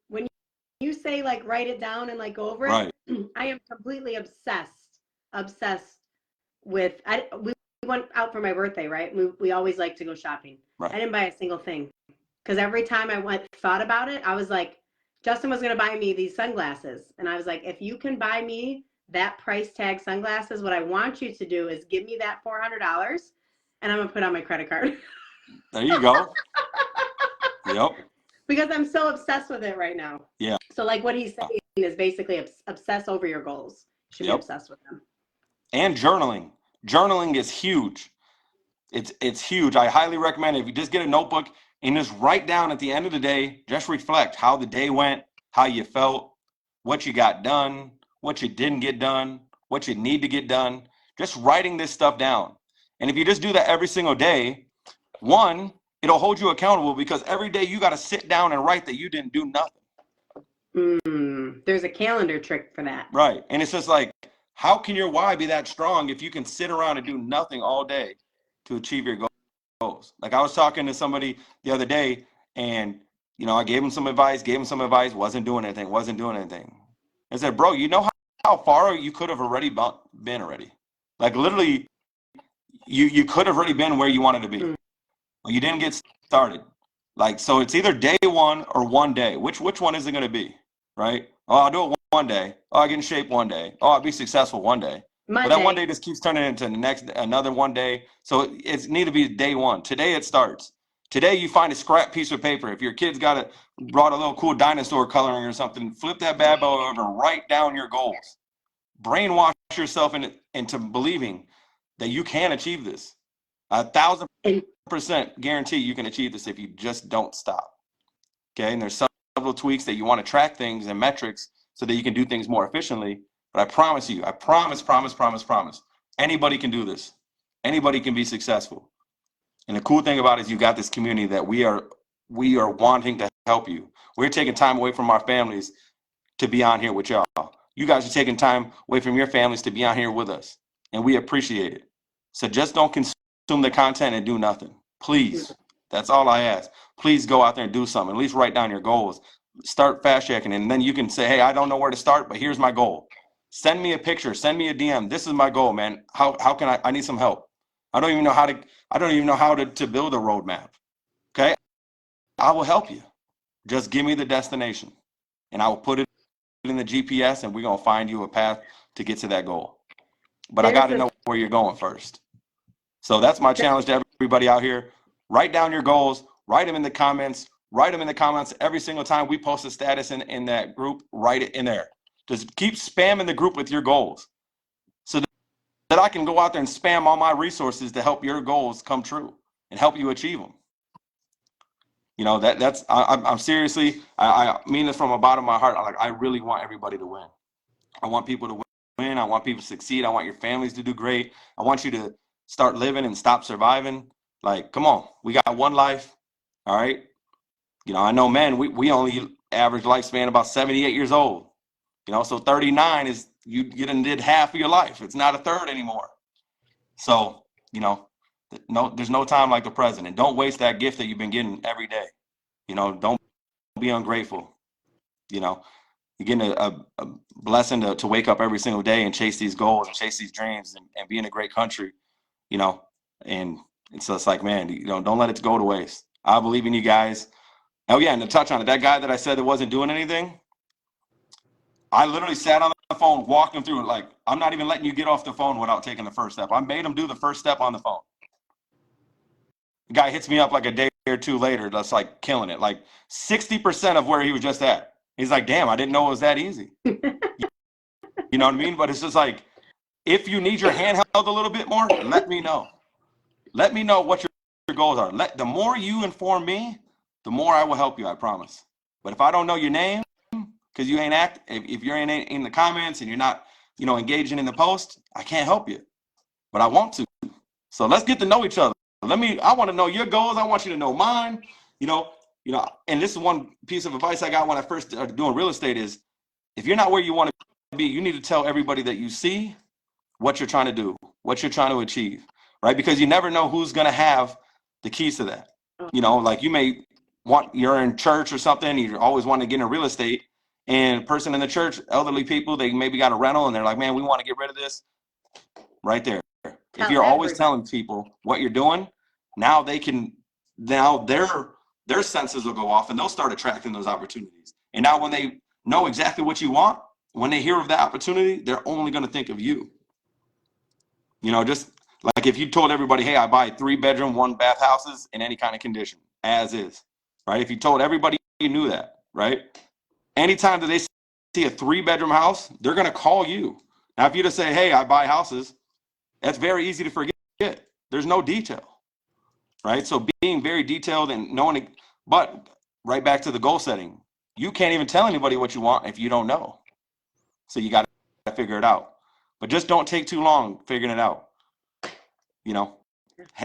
S2: when you say like write it down and like go over it.
S1: Right.
S2: I am completely obsessed with we went out for my birthday, right? We always like to go shopping.
S1: Right.
S2: I didn't buy a single thing. Because every time I thought about it, I was like, Justin was going to buy me these sunglasses. And I was like, if you can buy me that price tag sunglasses, what I want you to do is give me that $400 and I'm going to put on my credit card.
S1: There you go. Yep.
S2: Because I'm so obsessed with it right now.
S1: Yeah.
S2: So like what he's saying is basically obsess over your goals. You should be obsessed with them. And
S1: journaling. Journaling is huge. It's huge. I highly recommend it. If you just get a notebook and just write down at the end of the day, just reflect how the day went, how you felt, what you got done, what you didn't get done, what you need to get done. Just writing this stuff down. And if you just do that every single day, one, it'll hold you accountable because every day you got to sit down and write that you didn't do nothing.
S2: There's a calendar trick for that.
S1: Right. And it's just like, how can your why be that strong if you can sit around and do nothing all day to achieve your goals? Like, I was talking to somebody the other day and, I gave him some advice, wasn't doing anything. I said, bro, you know how far you could have already been already? Like, literally, you could have already been where you wanted to be. Well, you didn't get started. Like, so it's either day one or one day. Which one is it going to be? Right? Oh, I'll do it one day. Oh, I'll get in shape one day. Oh, I'll be successful one day. But that one day just keeps turning into another one day. So it's need to be day one. Today it starts. Today you find a scrap piece of paper. If your kid's brought a little cool dinosaur coloring or something, flip that bad boy over and write down your goals. Brainwash yourself into believing that you can achieve this. 1,000% guarantee you can achieve this if you just don't stop. Okay, and there's several tweaks that you want to track things and metrics so that you can do things more efficiently. But I promise you, I promise, anybody can do this. Anybody can be successful. And the cool thing about it is you got this community that we are wanting to help you. We're taking time away from our families to be on here with y'all. You guys are taking time away from your families to be on here with us. And we appreciate it. So just don't consume the content and do nothing. Please. That's all I ask. Please go out there and do something. At least write down your goals. Start fast checking. And then you can say, hey, I don't know where to start, but here's my goal. Send me a picture. Send me a DM. This is my goal, man. How can I need some help. I don't even know how to build a roadmap. Okay. I will help you. Just give me the destination and I will put it in the GPS and we're going to find you a path to get to that goal. But I got to know where you're going first. So that's my challenge to everybody out here. Write down your goals, write them in the comments every single time we post a status in that group, write it in there. Just keep spamming the group with your goals so that I can go out there and spam all my resources to help your goals come true and help you achieve them. I'm seriously, I mean this from the bottom of my heart. I really want everybody to win. I want people to win. I want people to succeed. I want your families to do great. I want you to start living and stop surviving. Like, come on, we got one life. All right. I know, men, we only average lifespan about 78 years old. So 39 is you done did half of your life. It's not a third anymore. So, there's no time like the present. And don't waste that gift that you've been getting every day. Don't be ungrateful. You're getting a blessing to wake up every single day and chase these goals and chase these dreams and be in a great country, and it's just like, man, don't let it go to waste. I believe in you guys. Oh yeah, and to touch on it, that guy that I said that wasn't doing anything, I literally sat on the phone walking through it. Like, I'm not even letting you get off the phone without taking the first step. I made him do the first step on the phone. The guy hits me up like a day or two later. That's like killing it. Like 60% of where he was just at. He's like, damn, I didn't know it was that easy. You know what I mean? But it's just like, if you need your hand held a little bit more, let me know. Let me know what your goals are. The more you inform me, the more I will help you, I promise. But if I don't know your name, because you ain't if you're in the comments and you're not, engaging in the post, I can't help you. But I want to. So let's get to know each other. I want to know your goals. I want you to know mine. And this is one piece of advice I got when I first started doing real estate is, if you're not where you want to be, you need to tell everybody that you see what you're trying to do, what you're trying to achieve, right? Because you never know who's going to have the keys to that. Like you're in church or something, you're always wanting to get into real estate, and person in the church, elderly people, they maybe got a rental and they're like, man, we want to get rid of this. Right there. If you're always telling people what you're doing, now their senses will go off and they'll start attracting those opportunities. And now when they know exactly what you want, when they hear of that opportunity, they're only going to think of you. Just like if you told everybody, hey, I buy 3-bedroom, 1-bath houses in any kind of condition, as is, right? If you told everybody you knew that, right? Anytime that they see a 3-bedroom house, they're going to call you. Now, if you just say, hey, I buy houses, that's very easy to forget. There's no detail, right? So being very detailed and knowing, but right back to the goal setting, you can't even tell anybody what you want if you don't know. So you got to figure it out. But just don't take too long figuring it out.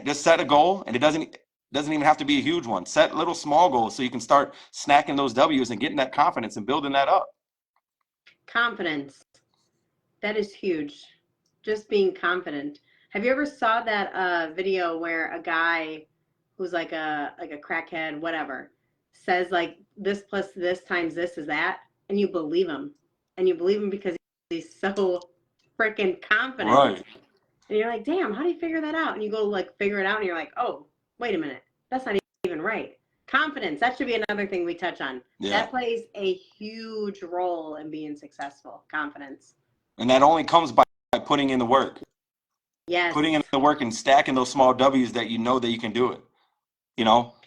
S1: Just set a goal, and it doesn't even have to be a huge one. Set little small goals so you can start snacking those W's and getting that confidence and building that up.
S2: Confidence. That is huge. Just being confident. Have you ever saw that video where a guy who's like a crackhead, whatever, says like this plus this times this is that, and you believe him, because he's so freaking confident.
S1: Right.
S2: And you're like, damn, how do you figure that out? And you go like figure it out, and you're like, oh, wait a minute, that's not even right. Confidence. That should be another thing we touch on. Yeah. That plays a huge role in being successful. Confidence. And
S1: that only comes by putting in the work.
S2: Yes.
S1: Putting in the work and stacking those small W's that you know that you can do it.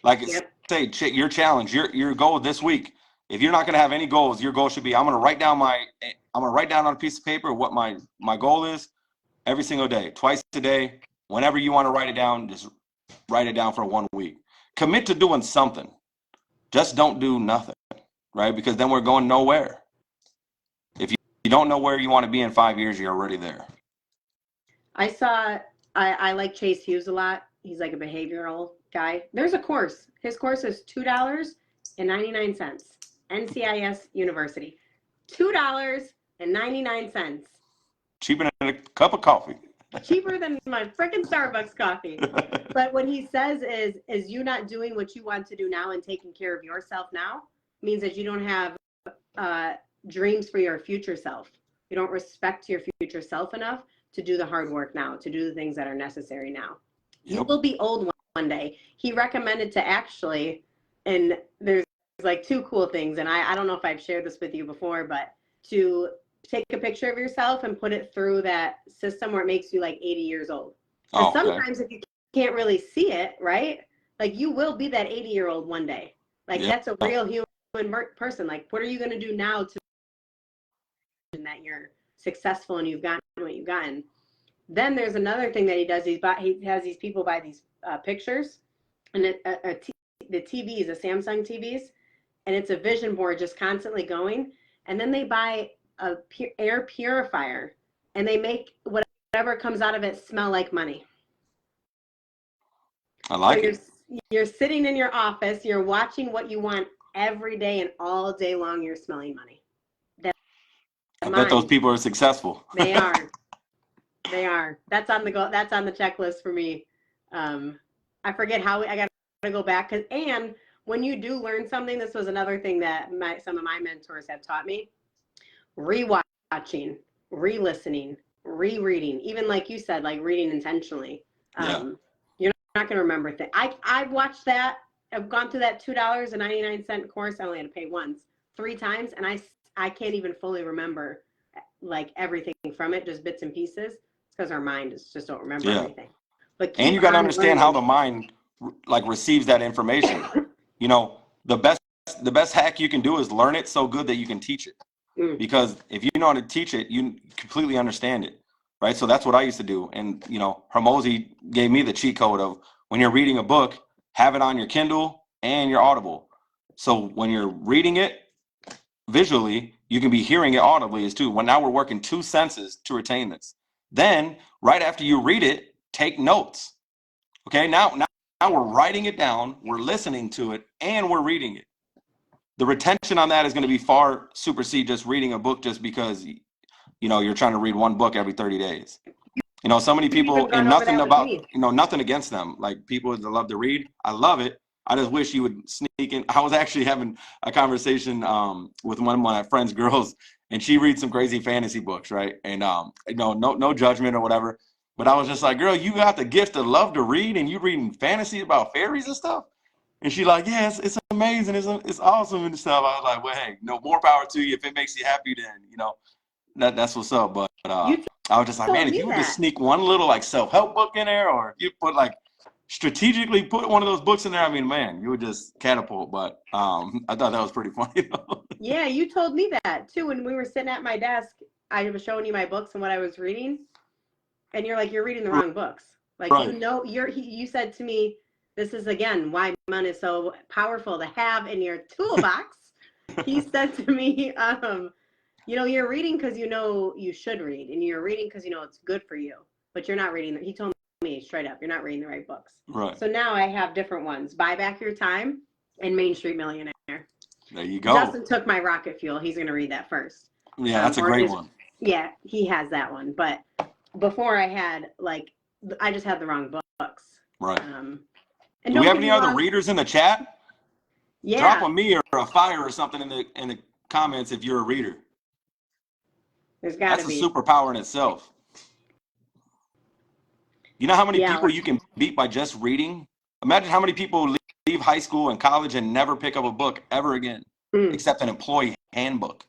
S1: Like say your challenge, your goal this week. If you're not going to have any goals, your goal should be, I'm going to write down on a piece of paper what my goal is every single day, twice a day. Whenever you want to write it down, just write it down for 1 week. Commit to doing something. Just don't do nothing, right? Because then we're going nowhere. If you don't know where you want to be in 5 years, you're already there.
S2: I like Chase Hughes a lot. He's like a behavioral guy. There's a course. His course is $2.99. NCIS University. $2.99.
S1: Cheaper than a cup of coffee.
S2: Cheaper than my freaking Starbucks coffee. But what he says is you not doing what you want to do now and taking care of yourself now means that you don't have dreams for your future self. You don't respect your future self enough to do the hard work now, to do the things that are necessary now. Yep. You will be old one day. He recommended to actually, and there's like 2 cool things, and I don't know if I've shared this with you before, but to take a picture of yourself and put it through that system where it makes you like 80 years old. And sometimes if you can't really see it, right? Like you will be that 80-year-old one day. Like that's a real human person. Like what are you going to do now to that you're successful and you've gotten what you've gotten? Then there's another thing that he does. He has these people buy these pictures, and the TVs, the Samsung TVs, and it's a vision board just constantly going. And then they buy a air purifier, and they make whatever comes out of it smell like money.
S1: I like it.
S2: You're sitting in your office, you're watching what you want every day, and all day long you're smelling money.
S1: I bet those people are successful.
S2: They are. They are. That's on the checklist for me. I forget how I got to go back. And when you do learn something, this was another thing that some of my mentors have taught me. Rewatching, re-listening, rereading, even like you said, like reading intentionally. You're not going to remember things. I've watched that. I've gone through that $2.99 course. I only had to pay once, 3 times, and I can't even fully remember like everything from it, just bits and pieces. It's because our mind just don't remember everything. But
S1: and you got to understand how the mind like receives that information. The best hack you can do is learn it so good that you can teach it. Because if you know how to teach it, you completely understand it, right? So that's what I used to do. And, you know, Hermosi gave me the cheat code of when you're reading a book, have it on your Kindle and your Audible. So when you're reading it visually, you can be hearing it audibly as too. Well, now we're working two senses to retain this. Then right after you read it, take notes. Okay, now we're writing it down, we're listening to it, and we're reading it. The retention on that is going to be far supersede just reading a book just because, you know, you're trying to read one book every 30 days. You know, so many
S2: You've even
S1: people,
S2: gone
S1: and
S2: over
S1: nothing
S2: that with
S1: about,
S2: me.
S1: you know, nothing against them. Like people that love to read, I love it. I just wish you would sneak in. I was actually having a conversation with one of my friend's girls, and she reads some crazy fantasy books, right? And you know, no judgment or whatever. But I was just like, girl, you got the gift of love to read, and you reading fantasy about fairies and stuff. And she like, yes, it's amazing, it's awesome and stuff. I was like, well, hey, no, more power to you. If it makes you happy, then you know that's what's up. But
S2: You
S1: I was just like, man,
S2: told
S1: if
S2: me
S1: you would just
S2: that.
S1: sneak one little like self-help book in there, or if you put like strategically put one of those books in there, I mean, man, you would just catapult. But I thought that was pretty funny though.
S2: Yeah, you told me that too. When we were sitting at my desk, I was showing you my books and what I was reading, and you're like, you're reading the wrong books. Like, you
S1: Right.
S2: know, you said to me, this is again why money is so powerful to have in your toolbox. He said to me, you know, you're reading because you know you should read, and you're reading because you know it's good for you, but you're not reading. He told me straight up, you're not reading the right books.
S1: Right.
S2: So now I have different ones: Buy Back Your Time and Main Street Millionaire.
S1: There you go.
S2: Justin took my rocket fuel. He's going to read that first.
S1: Yeah, that's a great one.
S2: Yeah, he has that one. But before I had, like, I just had the wrong books.
S1: Right.
S2: And
S1: do we have any other readers in the chat?
S2: Yeah.
S1: Drop a me or a fire or something in the comments if you're a reader.
S2: There's got to be.
S1: That's a superpower in itself. You know how many people you can beat by just reading? Imagine how many people leave high school and college and never pick up a book ever again, except an employee handbook.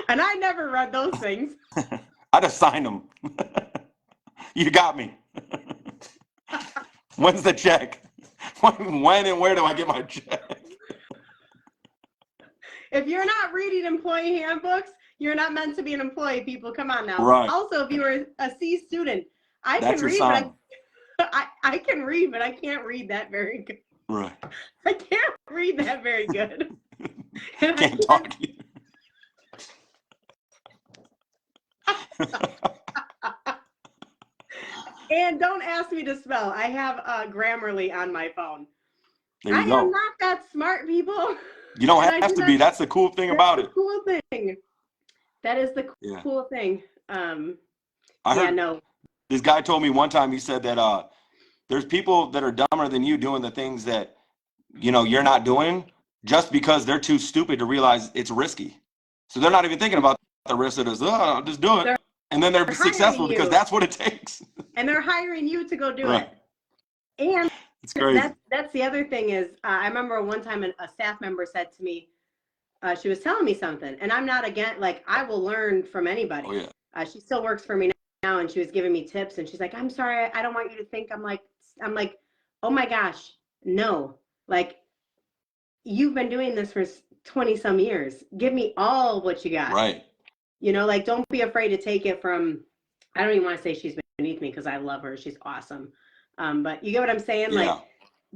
S2: And I never read those things.
S1: I just signed them. You got me. When's the check? When and where do I get my check?
S2: If you're not reading employee handbooks, you're not meant to be an employee, people. Come on now.
S1: Right.
S2: Also, if you were a C student, I
S1: That's
S2: can read,
S1: sign.
S2: but I can read, but I can't read that very good.
S1: Right.
S2: I can't read that very good.
S1: Can't talk to you.
S2: And don't ask me to spell. I have Grammarly on my phone.
S1: There you go.
S2: am not that smart, people.
S1: You don't have to be. That's the cool thing about it.
S2: Cool thing. That is the cool thing.
S1: I heard this guy told me one time, he said that there's people that are dumber than you doing the things that, you know, you're not doing just because they're too stupid to realize it's risky. So they're not even thinking about the risk of this. Oh, I'll just do it. And then they're successful because that's what it takes.
S2: And they're hiring you to go do it. And
S1: it's crazy.
S2: That's the other thing is, I remember one time a staff member said to me, she was telling me something, and I'm not against, like, I will learn from anybody.
S1: Oh, yeah.
S2: She still works for me now, and she was giving me tips, and she's like, I'm sorry, I don't want you to think I'm like, oh my gosh, no. Like, you've been doing this for 20 some years. Give me all what you got.
S1: Right.
S2: You know, like, don't be afraid to take it from, I don't even want to say she's beneath me because I love her. She's awesome. But you get what I'm saying?
S1: Yeah.
S2: Like,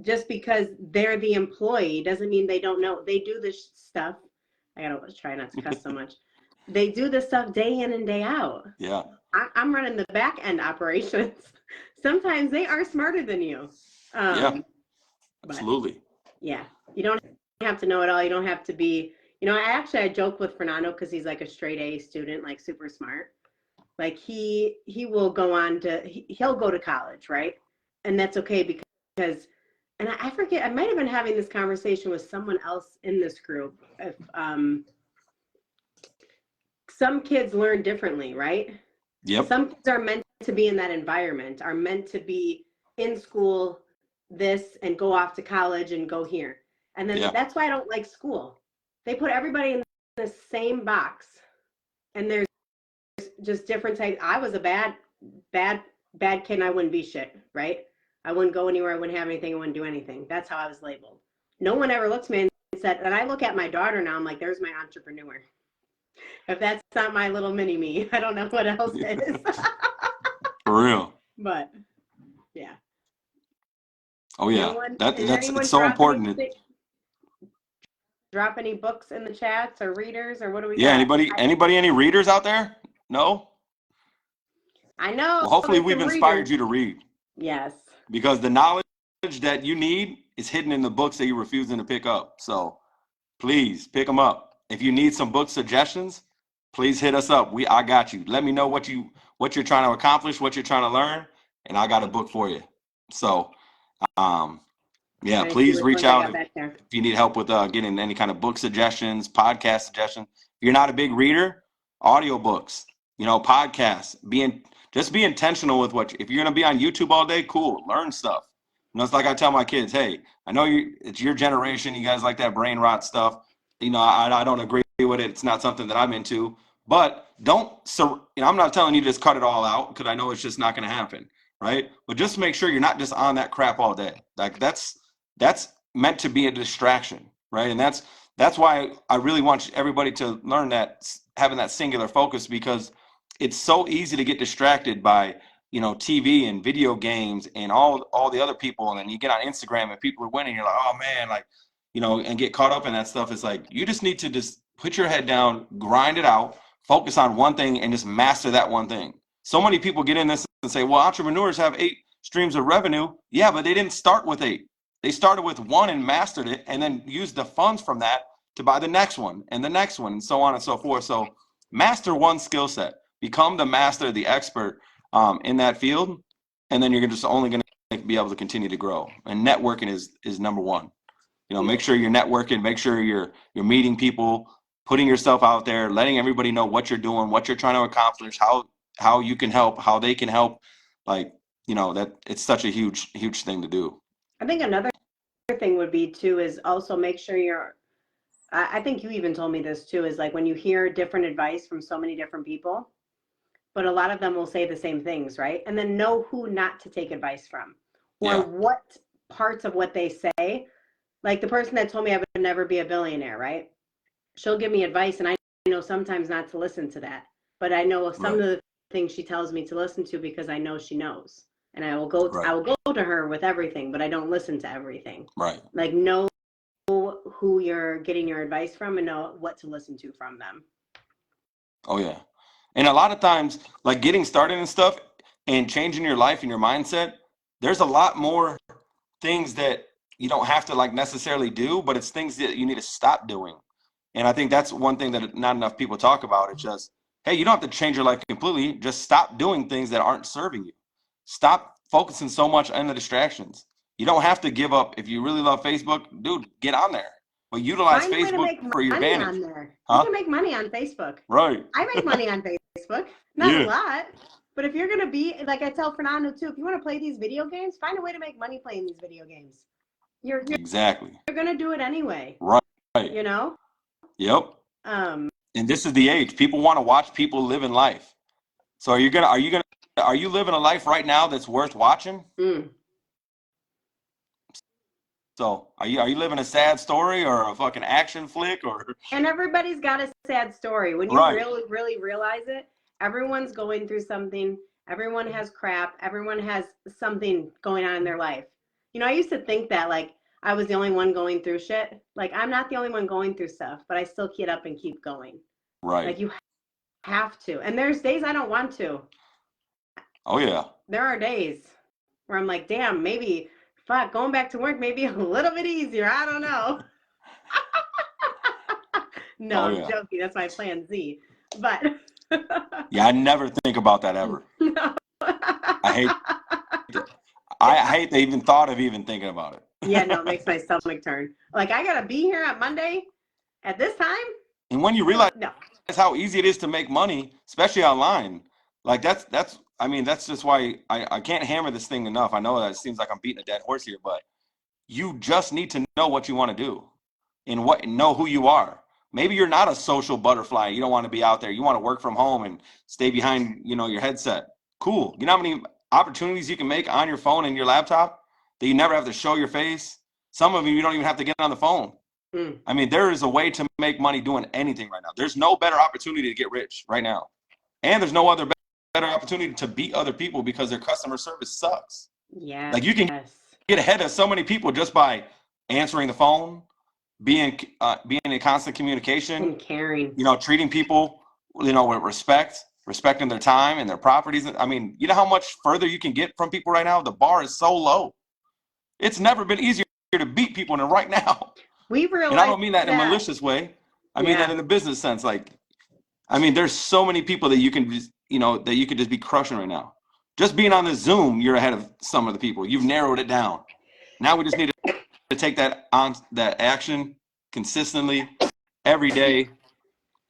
S2: just because they're the employee doesn't mean they don't know. They do this stuff. I got to try not to cuss so much. They do this stuff day in and day out.
S1: Yeah.
S2: I'm running the back end operations. Sometimes they are smarter than you.
S1: Yeah. Absolutely.
S2: Yeah. You don't have to know it all. You don't have to be, you know, I joke with Fernando because he's like a straight A student, like super smart. Like he will go on to, he'll go to college, right? And that's okay because, and I forget, I might have been having this conversation with someone else in this group. If some kids learn differently, right?
S1: Yep.
S2: Some kids are meant to be in that environment, are meant to be in school, this, and go off to college and go here. And then that's why I don't like school. They put everybody in the same box, and there's just different types. I was a bad kid, and I wouldn't be shit, right? I wouldn't go anywhere. I wouldn't have anything. I wouldn't do anything. That's how I was labeled. No one ever looked at me and said, and I look at my daughter now, I'm like, there's my entrepreneur. If that's not my little mini me, I don't know what else is.
S1: For real.
S2: But yeah.
S1: Oh yeah.
S2: Did
S1: That's it's
S2: anyone
S1: so important.
S2: drop any books in the chats or readers or what do we
S1: Yeah,
S2: got?
S1: anybody any readers out there? No?
S2: I know
S1: Well, hopefully
S2: there's
S1: we've
S2: some
S1: inspired
S2: readers.
S1: you to read,
S2: Yes.
S1: because the knowledge that you need is hidden in the books that you're refusing to pick up. So please pick them up. If you need some book suggestions, please hit us up. I got you. Let me know what you're trying to accomplish, what you're trying to learn, and I got a book for you. So yeah,
S2: Trying to see
S1: please
S2: which
S1: reach
S2: ones I
S1: out
S2: got back there.
S1: if you need help with getting any kind of book suggestions, podcast suggestions. If you're not a big reader, audiobooks, podcasts. Just be intentional with if you're gonna be on YouTube all day, cool. Learn stuff. It's like I tell my kids, hey, I know it's your generation, you guys like that brain rot stuff. I don't agree with it. It's not something that I'm into. But I'm not telling you to just cut it all out, because I know it's just not gonna happen. Right? But just make sure you're not just on that crap all day. Like that's meant to be a distraction, right? And that's why I really want everybody to learn that, having that singular focus, because it's so easy to get distracted by TV and video games and all the other people, and then you get on Instagram and people are winning, you're like, oh man, like, and get caught up in that stuff. It's like you just need to just put your head down, grind it out, focus on one thing, and just master that one thing. So many people get in this and say, well, entrepreneurs have 8 streams of revenue. Yeah, but they didn't start with 8. They started with 1 and mastered it, and then used the funds from that to buy the next one and the next one, and so on and so forth. So master one skill set, become the master, the expert in that field, and then you're just only going to be able to continue to grow. And networking is number one. Make sure you're networking, make sure you're meeting people, putting yourself out there, letting everybody know what you're doing, what you're trying to accomplish, how you can help, how they can help. Like, that it's such a huge thing to do.
S2: I think another thing would be too is also make sure I think you even told me this too, is like when you hear different advice from so many different people, but a lot of them will say the same things, right? And then know who not to take advice from, or what parts of what they say. Like the person that told me I would never be a billionaire, right? She'll give me advice, and I know sometimes not to listen to that, but I know some of the things she tells me to listen to because I know she knows, and I will go to her with everything, but I don't listen to everything.
S1: Right.
S2: Like know who you're getting your advice from and know what to listen to from them.
S1: Oh yeah. And a lot of times, like getting started and stuff and changing your life and your mindset, there's a lot more things that you don't have to like necessarily do, but it's things that you need to stop doing. And I think that's one thing that not enough people talk about. It's just, hey, you don't have to change your life completely. Just stop doing things that aren't serving you. Stop focusing so much on the distractions. You don't have to give up. If you really love Facebook, dude, get on there. But utilize Facebook for your advantage.
S2: On there. You can make money on Facebook.
S1: Right.
S2: I make money on Facebook. Not a lot. But if you're going to be, like I tell Fernando too, if you want to play these video games, find a way to make money playing these video games. You're
S1: exactly.
S2: You're going to do it anyway.
S1: Right. Yep. And this is the age. People want to watch people living life. So are you living a life right now that's worth watching? So are you living a sad story or a fucking action flick or?
S2: And everybody's got a sad story. When you really, really realize it, everyone's going through something. Everyone has crap. Everyone has something going on in their life. I used to think that like I was the only one going through shit. Like I'm not the only one going through stuff, but I still get up and keep going.
S1: Right.
S2: Like you have to. And there's days I don't want to.
S1: Oh yeah.
S2: There are days where I'm like, damn, maybe going back to work may be a little bit easier. I don't know. No, I'm joking. That's my plan Z. But
S1: yeah, I never think about that ever. No. I hate the even thought of even thinking about it.
S2: Yeah, no, it makes my stomach turn. Like I gotta be here on Monday at this time.
S1: And when you realize how easy it is to make money, especially online, like that's just why I can't hammer this thing enough. I know that it seems like I'm beating a dead horse here, but you just need to know what you want to do and know who you are. Maybe you're not a social butterfly. You don't want to be out there. You want to work from home and stay behind, your headset. Cool. You know how many opportunities you can make on your phone and your laptop that you never have to show your face? Some of them you don't even have to get on the phone. I mean, there is a way to make money doing anything right now. There's no better opportunity to get rich right now. And there's no other better opportunity to beat other people because their customer service sucks.
S2: Yeah.
S1: Like you can get ahead of so many people just by answering the phone, being in constant communication,
S2: and caring,
S1: treating people, with respecting their time and their properties. I mean, you know how much further you can get from people right now? The bar is so low. It's never been easier to beat people than right now.
S2: We realize,
S1: and I don't mean that in a malicious way. I mean that in a business sense. Like, I mean, there's so many people that you can just, that you could just be crushing right now. Just being on the Zoom, you're ahead of some of the people. You've narrowed it down. Now we just need to take that action consistently every day,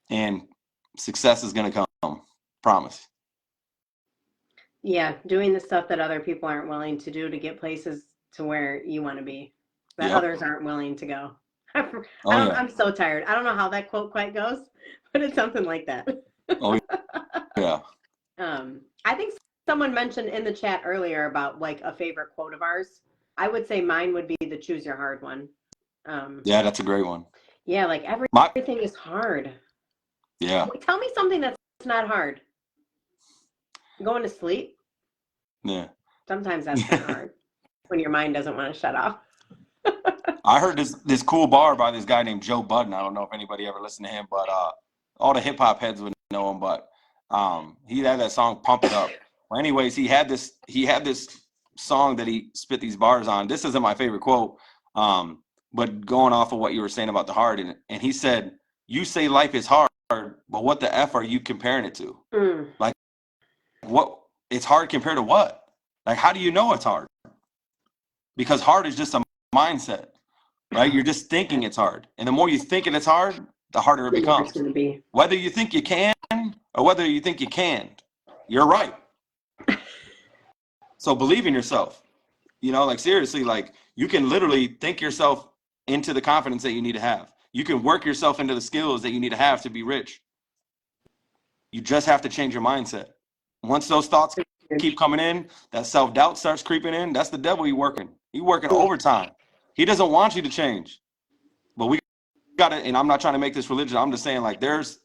S1: and success is going to come. Promise.
S2: Yeah, doing the stuff that other people aren't willing to do to get places to where you want to be, that others aren't willing to go. I'm so tired. I don't know how that quote quite goes, but it's something like that.
S1: Oh, yeah.
S2: I think someone mentioned in the chat earlier about like a favorite quote of ours. I would say mine would be the choose your hard one.
S1: Yeah, that's a great one.
S2: Yeah, like everything is hard.
S1: Yeah.
S2: Tell me something that's not hard. Going to sleep?
S1: Yeah.
S2: Sometimes that's kind of hard when your mind doesn't want to shut off.
S1: I heard this cool bar by this guy named Joe Budden. I don't know if anybody ever listened to him, but all the hip hop heads would know him. But he had that song "Pump It Up." Well, anyways, he had this song that he spit these bars on. This isn't my favorite quote, but going off of what you were saying about the hard, and he said, "You say life is hard, but what the F are you comparing it to? Like, what? It's hard compared to what? Like, how do you know it's hard? Because hard is just a mindset, right? You're just thinking it's hard. And the more you think it's hard, the harder it becomes.
S2: It's going to be.
S1: Whether you think you can or whether you think you can't, you're right. So believe in yourself. Like seriously, like you can literally think yourself into the confidence that you need to have. You can work yourself into the skills that you need to have to be rich. You just have to change your mindset. Once those thoughts keep coming in, that self-doubt starts creeping in, that's the devil. He's working overtime. He doesn't want you to change. But we got to, and I'm not trying to make this religion. I'm just saying, like, there's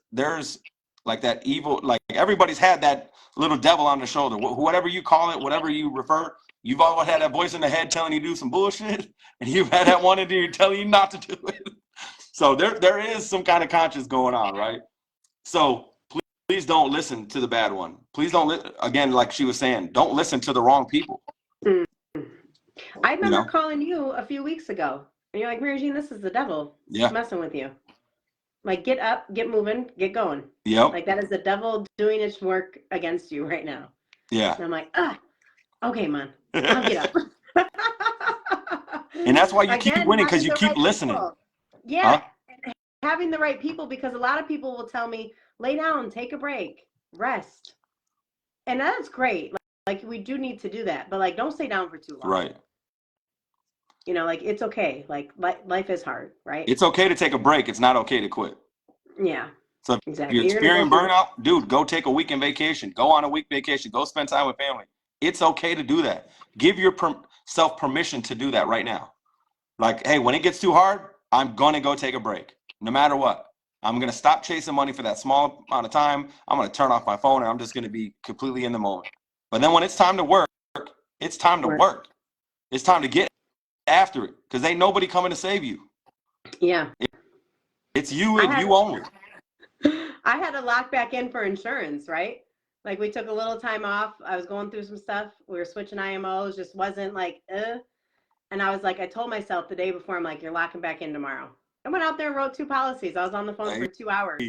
S1: like that evil, like everybody's had that little devil on the shoulder, whatever you call it, whatever you refer. You've always had that voice in the head telling you to do some bullshit, and you've had that one in you telling you not to do it. So there is some kind of conscience going on, right? So please don't listen to the bad one. Please don't, again, like she was saying, don't listen to the wrong people.
S2: I remember calling you a few weeks ago, and you're like, Maryjean, this is the devil messing with you. Like, get up, get moving, get going.
S1: Yep.
S2: Like, that is the devil doing its work against you right now.
S1: Yeah.
S2: And I'm like, okay, man, I'll get up.
S1: And that's why you keep winning, because you keep listening.
S2: People. Yeah. Huh? Having the right people, because a lot of people will tell me, lay down, take a break, rest. And that's great. Like we do need to do that, but like, don't stay down for too long.
S1: Right.
S2: Like it's okay. Like life is hard, right?
S1: It's okay to take a break. It's not okay to quit.
S2: Yeah.
S1: So if you're experiencing burnout, dude, go take a weekend vacation. Go on a week vacation. Go spend time with family. It's okay to do that. Give yourself permission to do that right now. Like, hey, when it gets too hard, I'm going to go take a break. No matter what. I'm going to stop chasing money for that small amount of time. I'm going to turn off my phone, and I'm just going to be completely in the moment. But then when it's time to work, it's time to work. It's time to get after it, because ain't nobody coming to save you.
S2: Yeah.
S1: It's you and you only.
S2: I had to lock back in for insurance, right? Like we took a little time off. I was going through some stuff. We were switching IMOs, just wasn't like, And I was like, I told myself the day before, I'm like, you're locking back in tomorrow. I went out there and wrote 2 policies. I was on the phone for 2 hours.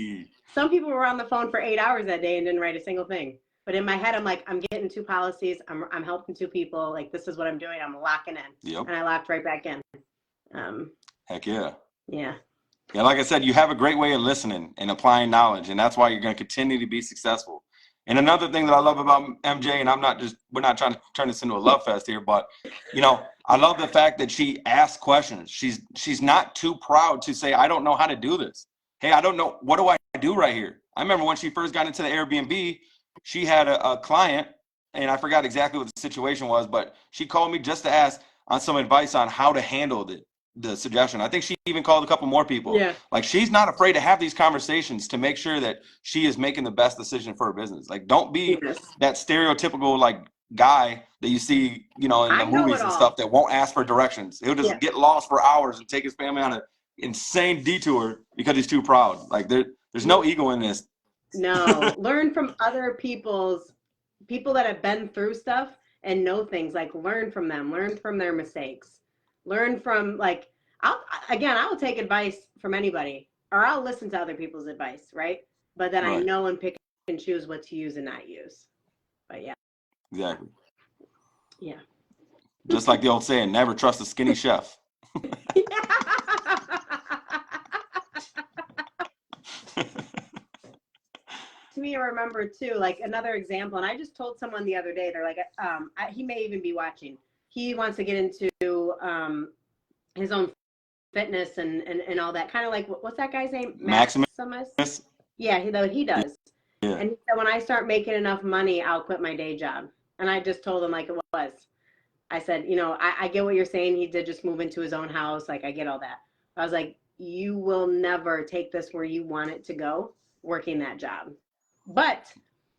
S2: Some people were on the phone for 8 hours that day and didn't write a single thing. But in my head, I'm like, I'm getting 2 policies. I'm helping 2 people. Like, this is what I'm doing. I'm locking in.
S1: Yep.
S2: And I locked right back in.
S1: Heck yeah.
S2: Yeah.
S1: Yeah, like I said, you have a great way of listening and applying knowledge, and that's why you're going to continue to be successful. And another thing that I love about MJ, and we're not trying to turn this into a love fest here, but, I love the fact that she asks questions. She's not too proud to say, I don't know how to do this. Hey, I don't know. What do I do right here? I remember when she first got into the Airbnb, she had a client, and I forgot exactly what the situation was, but she called me just to ask on some advice on how to handle it. the suggestion. I think she even called a couple more people.
S2: Yeah.
S1: Like, she's not afraid to have these conversations to make sure that she is making the best decision for her business. Like, don't be
S2: Yes.
S1: that stereotypical like guy that you see, you know, in the
S2: I know
S1: movies
S2: it
S1: and
S2: all.
S1: stuff that won't ask for directions. He'll just
S2: Yeah.
S1: get lost for hours and take his family on an insane detour because he's too proud. Like, there's no ego in this.
S2: No, learn from other people that have been through stuff and know things. Like, learn from them, learn from their mistakes, learn from, like, I will take advice from anybody, or I'll listen to other people's advice, right? But then I
S1: Right.
S2: know and pick and choose what to use and not use. But yeah.
S1: Exactly.
S2: Yeah.
S1: Just like the old saying, never trust a skinny chef.
S2: To me, I remember too, like, another example, and I just told someone the other day, they're like, he may even be watching. He wants to get into his own fitness and all that. Kind of like, what's that guy's name?
S1: Maximus?
S2: Yeah, he does.
S1: Yeah.
S2: And he said, when I start making enough money, I'll quit my day job. And I just told him like it was. I said, you know, I get what you're saying. He did just move into his own house. Like, I get all that. I was like, you will never take this where you want it to go, working that job. But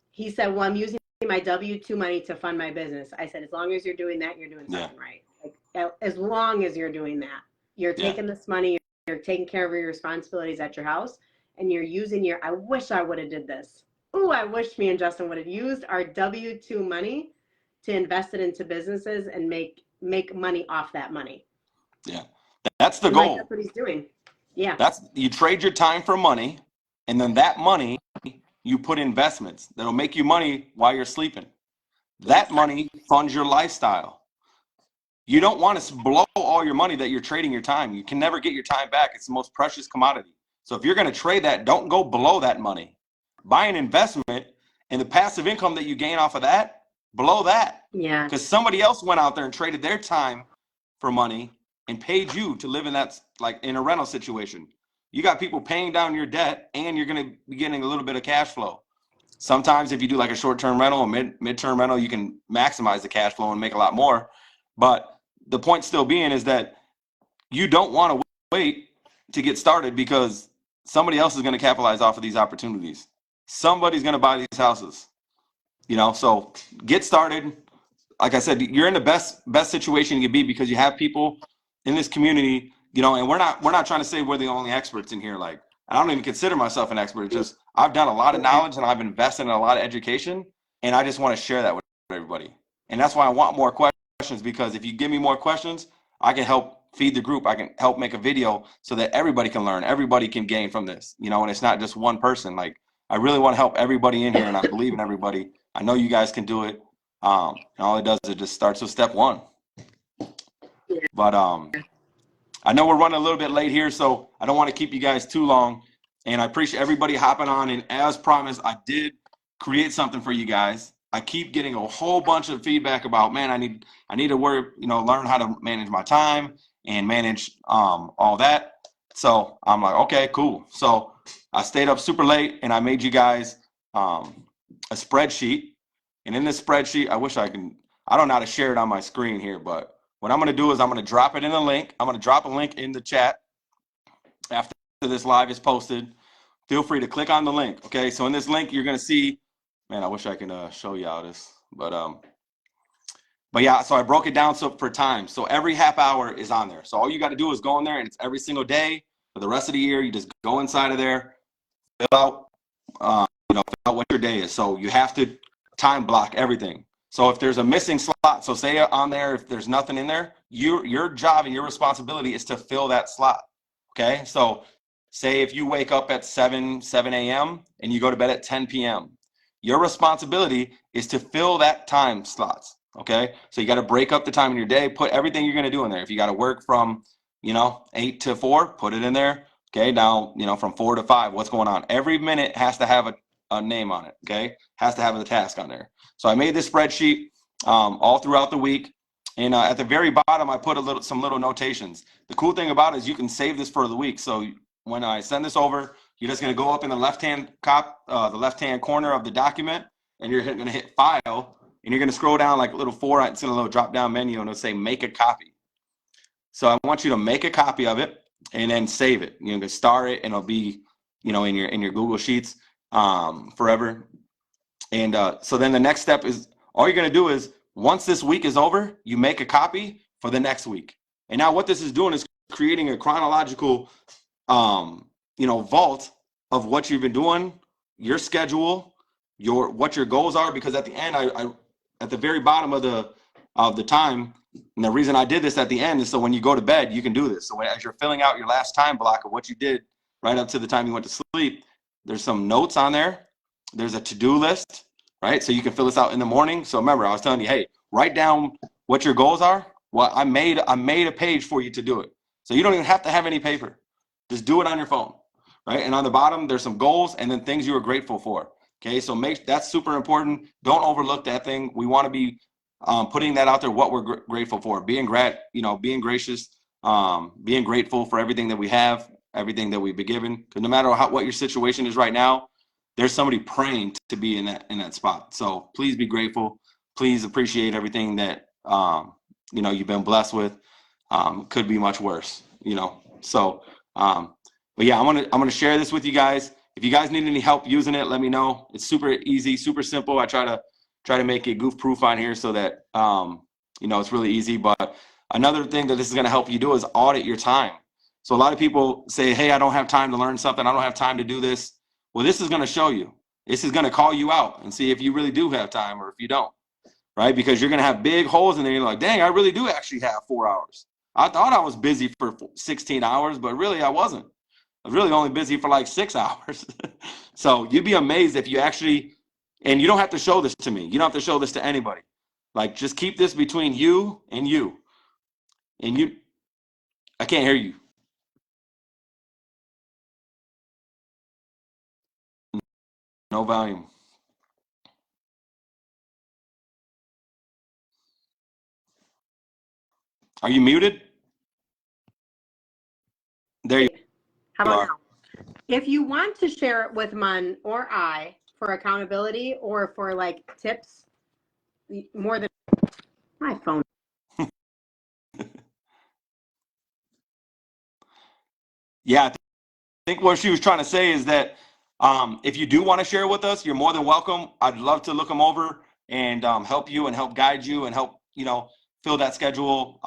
S2: he said, well, I'm using my W-2 money to fund my business. I said, as long as you're doing that, you're doing something right. Like, as long as you're doing that, you're taking this money, you're taking care of your responsibilities at your house, and you're using I wish I would have did this. Ooh, I wish me and Justin would have used our W-2 money to invest it into businesses and make money off that money.
S1: Yeah. That's the goal.
S2: Like, that's what he's doing. Yeah.
S1: You trade your time for money, and then that money you put investments that'll make you money while you're sleeping. That money funds your lifestyle. You don't want to blow all your money that you're trading your time. You can never get your time back. It's the most precious commodity. So if you're going to trade that, don't go below that money. Buy an investment, and the passive income that you gain off of that, below that.
S2: Yeah.
S1: Because somebody else went out there and traded their time for money and paid you to live in that, like in a rental situation. You got people paying down your debt, and you're going to be getting a little bit of cash flow. Sometimes if you do like a short-term rental, a mid-term rental, you can maximize the cash flow and make a lot more. But the point still being is that you don't want to wait to get started, because somebody else is going to capitalize off of these opportunities. Somebody's going to buy these houses, you know, so get started. Like I said, you're in the best situation you can be, because you have people in this community, you know, and we're not trying to say we're the only experts in here. Like, I don't even consider myself an expert. It's just, I've done a lot of knowledge and I've invested in a lot of education, and I just want to share that with everybody. And that's why I want more questions, because if you give me more questions, I can help feed the group. I can help make a video so that everybody can learn, everybody can gain from this, you know, and it's not just one person. Like, I really want to help everybody in here, and I believe in everybody. I know you guys can do it. And all it does is it just starts with step one. But I know we're running a little bit late here, so I don't want to keep you guys too long. And I appreciate everybody hopping on. And as promised, I did create something for you guys. I keep getting a whole bunch of feedback about, man, I need to work, you know, learn how to manage my time and manage all that. So I'm like, okay, cool. So I stayed up super late, and I made you guys a spreadsheet. And in this spreadsheet, I don't know how to share it on my screen here, but what I'm going to do is I'm going to drop it in a link. I'm going to drop a link in the chat after this live is posted. Feel free to click on the link. Okay. So in this link, you're going to see, man, I wish I can show you all this, but yeah, so I broke it down for time. So every half hour is on there. So all you got to do is go in there, and it's every single day for the rest of the year. You just go inside of there, fill out what your day is. So you have to time block everything. So if there's a missing slot, so say on there, if there's nothing in there, your job and your responsibility is to fill that slot. Okay. So say if you wake up at 7 a.m. and you go to bed at 10 p.m., your responsibility is to fill that time slots. Okay. So you got to break up the time in your day, put everything you're going to do in there. If you got to work from, 8 to 4, put it in there. Okay. Now, from 4 to 5, what's going on? Every minute has to have a name on it. Okay. Has to have a task on there. So I made this spreadsheet all throughout the week. And at the very bottom, I put some little notations. The cool thing about it is you can save this for the week. So when I send this over, you're just going to go up in the left-hand corner of the document, and you're going to hit File, and you're going to scroll down like a little 4. It's in a little drop-down menu, and it'll say Make a Copy. So I want you to make a copy of it and then save it. You can star it, and it'll be, in your Google Sheets forever. And so then the next step is, all you're going to do is, once this week is over, you make a copy for the next week. And now what this is doing is creating a chronological, vault of what you've been doing, your schedule, what your goals are. Because at the end, I at the very bottom of the time, and the reason I did this at the end is so when you go to bed, you can do this. So as you're filling out your last time block of what you did right up to the time you went to sleep, there's some notes on there. There's a to-do list, right? So you can fill this out in the morning. So remember, I was telling you, hey, write down what your goals are. Well, I made a page for you to do it. So you don't even have to have any paper. Just do it on your phone, right? And on the bottom, there's some goals and then things you are grateful for. Okay, so that's super important. Don't overlook that thing. We want to be putting that out there, what we're grateful for, being being gracious, being grateful for everything that we have, everything that we've been given. Because no matter what your situation is right now, there's somebody praying to be in that spot. So please be grateful. Please appreciate everything that you've been blessed with. Could be much worse, So, but yeah, I'm gonna share this with you guys. If you guys need any help using it, let me know. It's super easy, super simple. I try to make it goof proof on here so that it's really easy. But another thing that this is gonna help you do is audit your time. So a lot of people say, hey, I don't have time to learn something. I don't have time to do this. Well, this is gonna show you. This is gonna call you out and see if you really do have time or if you don't, right? Because you're gonna have big holes in there. You're like, dang, I really do actually have 4 hours. I thought I was busy for 16 hours, but really I wasn't. I was really only busy for like 6 hours. So you'd be amazed if you actually, and you don't have to show this to me. You don't have to show this to anybody. Like, just keep this between you and you. And you, I can't hear you. No volume. Are you muted? There you
S2: How about
S1: are.
S2: now? If you want to share it with Mun or I for accountability or for like tips, more than my phone.
S1: Yeah, I think what she was trying to say is that if you do want to share with us, you're more than welcome. I'd love to look them over and help you and help guide you and help fill that schedule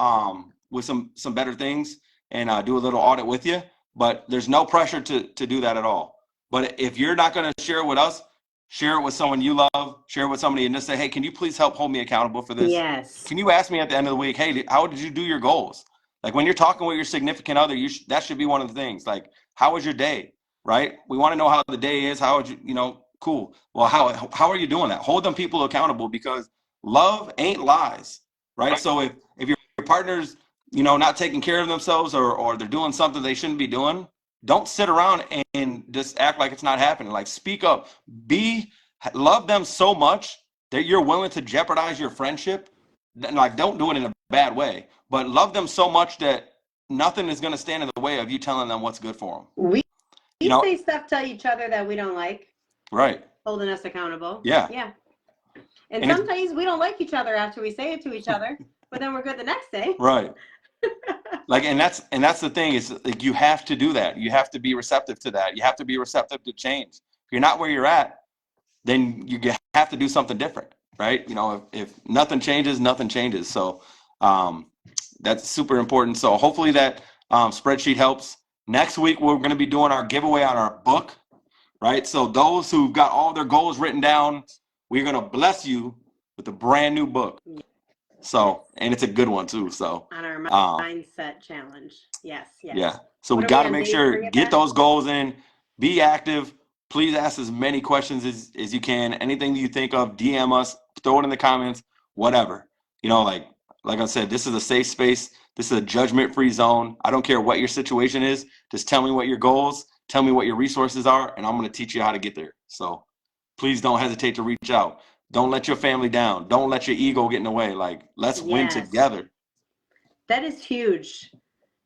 S1: with some better things and do a little audit with you. But there's no pressure to do that at all. But if you're not going to share it with us, share it with someone you love. Share it with somebody and just say, hey, can you please help hold me accountable for this?
S2: Yes.
S1: Can you ask me at the end of the week, hey, how did you do your goals? Like when you're talking with your significant other, that should be one of the things. Like, how was your day? Right? We want to know how the day is. How would you, cool. Well, how are you doing that? Hold them people accountable, because love ain't lies, right? So if your partner's, not taking care of themselves or they're doing something they shouldn't be doing, don't sit around and just act like it's not happening. Like, speak up. Love them so much that you're willing to jeopardize your friendship. Like, don't do it in a bad way, but love them so much that nothing is going to stand in the way of you telling them what's good for them.
S2: We say stuff to each other that we don't like.
S1: Right.
S2: Holding us accountable.
S1: Yeah.
S2: Yeah. And sometimes we don't like each other after we say it to each other, but then we're good the next day.
S1: Right. Like, and that's the thing, is like, you have to do that. You have to be receptive to that. You have to be receptive to change. If you're not where you're at, then you have to do something different, right? If nothing changes, nothing changes. So that's super important. So hopefully that spreadsheet helps. Next week, we're going to be doing our giveaway on our book, right? So those who've got all their goals written down, we're going to bless you with a brand new book. So, and it's a good one too. So
S2: on our mindset challenge. Yes.
S1: Yeah. So we got to make sure, get those goals in, be active. Please ask as many questions as you can. Anything that you think of, DM us, throw it in the comments, whatever. Like I said, this is a safe space. This is a judgment-free zone. I don't care what your situation is. Just tell me what your goals, tell me what your resources are, and I'm going to teach you how to get there. So please don't hesitate to reach out. Don't let your family down. Don't let your ego get in the way. Like, let's win together.
S2: That is huge.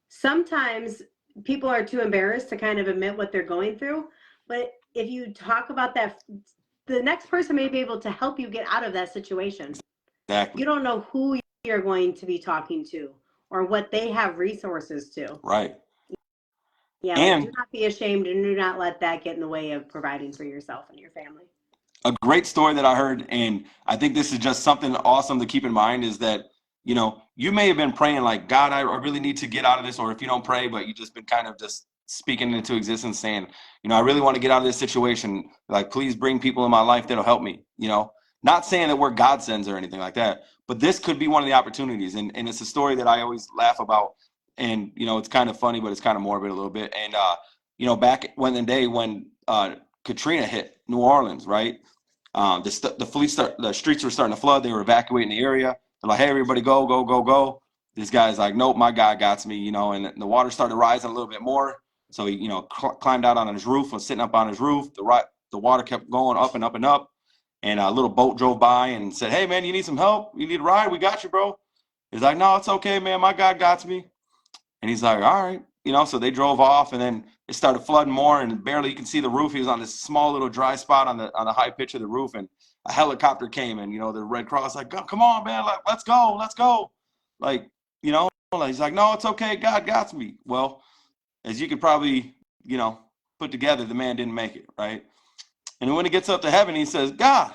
S2: Sometimes people are too embarrassed to kind of admit what they're going through. But if you talk about that, the next person may be able to help you get out of that situation.
S1: Exactly.
S2: You don't know who you're going to be talking to or what they have resources to.
S1: Right.
S2: Yeah, like
S1: And
S2: do not be ashamed and do not let that get in the way of providing for yourself and your family.
S1: a great story that I heard, and I think this is just something awesome to keep in mind, is that, you know, you may have been praying like, God, I really need to get out of this. Or if you don't pray, but you just been kind of just speaking into existence saying, you know, I really want to get out of this situation. Like, please bring people in my life that'll help me, you know, not saying that we're God sends or anything like that, but this could be one of the opportunities. And it's a story that I always laugh about. And, you know, it's kind of funny, but it's kind of morbid a little bit. And, you know, back when the day when Katrina hit New Orleans, right? The streets were starting to flood. They were evacuating the area. They're like, hey, everybody go, go, go, go. This guy's like, nope, my God got me, you know, and the water started rising a little bit more. So he, you know, climbed out on his roof, was sitting up on his roof. The water kept going up and up and up. And a little boat drove by and said, hey, man, you need some help? You need a ride? We got you, bro. He's like, no, it's okay, man. My God got me. And he's like, all right, you know, so they drove off, and then it started flooding more, and barely you can see the roof. He was on this small little dry spot on the high pitch of the roof, and a helicopter came, and, you know, the Red Cross like, come on, man, like, let's go. Like, you know, like, he's like, no, it's okay. God got me. Well, as you could probably, you know, put together, the man didn't make it, right? And when he gets up to heaven, he says, God,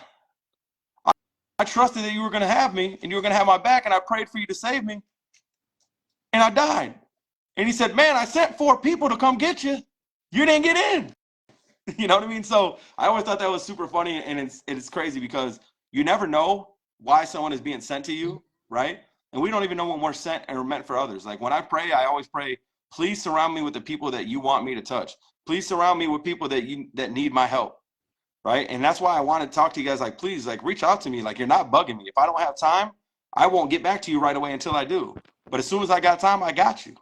S1: I trusted that you were going to have me, and you were going to have my back, and I prayed for you to save me, and I died. And he said, man, I sent 4 people to come get you. You didn't get in. You know what I mean? So I always thought that was super funny. And it's crazy because you never know why someone is being sent to you, right? And we don't even know when we're sent and we're meant for others. Like when I pray, I always pray, please surround me with the people that you want me to touch. Please surround me with people that need my help, right? And that's why I want to talk to you guys. Like, please, like, reach out to me. Like, you're not bugging me. If I don't have time, I won't get back to you right away until I do. But as soon as I got time, I got you.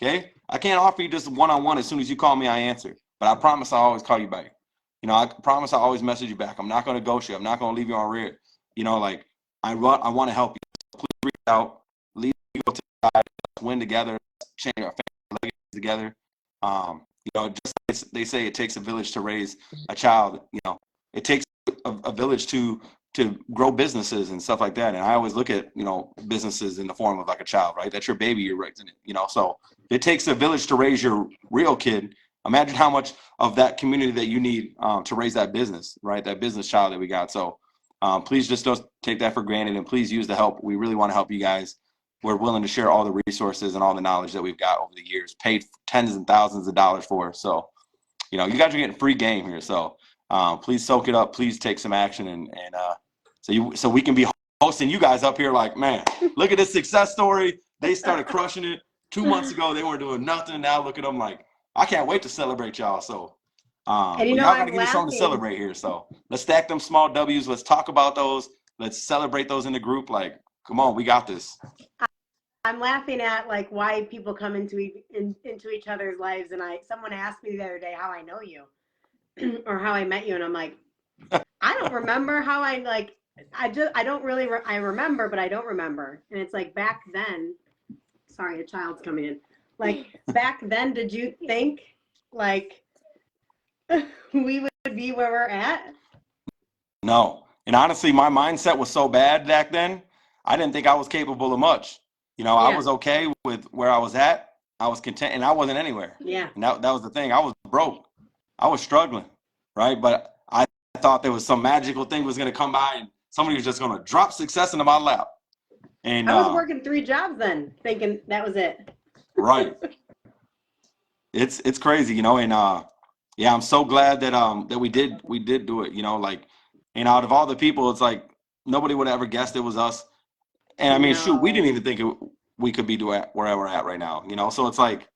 S1: Okay, I can't offer you just one-on-one. As soon as you call me, I answer. But I promise I'll always call you back. You know, I promise I'll always message you back. I'm not going to ghost you. I'm not going to leave you on red. You know, like I want to help you. Please reach out. Lead go to God. Win together. Change our family together. You know, just like they say, it takes a village to raise a child. You know, it takes a village to grow businesses and stuff like that. And I always look at, you know, businesses in the form of like a child, right? That's your baby you're raising it, you know? So it takes a village to raise your real kid. Imagine how much of that community that you need to raise that business, right? That business child that we got. So please just don't take that for granted, and please use the help. We really want to help you guys. We're willing to share all the resources and all the knowledge that we've got over the years, paid tens and thousands of dollars for. So, you know, you guys are getting free game here. So please soak it up. Please take some action, and so we can be hosting you guys up here. Like, man, look at this success story. They started crushing it 2 months ago. They weren't doing nothing. Now look at them. Like, I can't wait to celebrate y'all. So,
S2: And you
S1: but
S2: know,
S1: y'all got to
S2: I'm
S1: give me something to
S2: laughing.
S1: celebrate here. So let's stack them small W's. Let's talk about those. Let's celebrate those in the group. Like, come on, we got this.
S2: I'm laughing at like why people come into each other's lives, and someone asked me the other day how I know you or how I met you, and I'm like, I don't remember how I like. I don't really I remember, but I don't remember. And it's like back then. Sorry, a child's coming in. Like back then, did you think like we would be where we're at?
S1: No, and honestly, my mindset was so bad back then. I didn't think I was capable of much. You know, I
S2: Yeah.
S1: was okay with where I was at. I was content, and I wasn't anywhere.
S2: Yeah.
S1: And that was the thing. I was broke. I was struggling, right? But I thought there was some magical thing was going to come by, and somebody was just going to drop success into my lap. And
S2: I was working 3 jobs then, thinking that was it.
S1: right, it's crazy, you know. And yeah, I'm so glad that that we did do it. You know, like, and out of all the people, it's like nobody would have ever guessed it was us. And I mean, shoot, we didn't even think we could be where we're at right now. You know, so it's like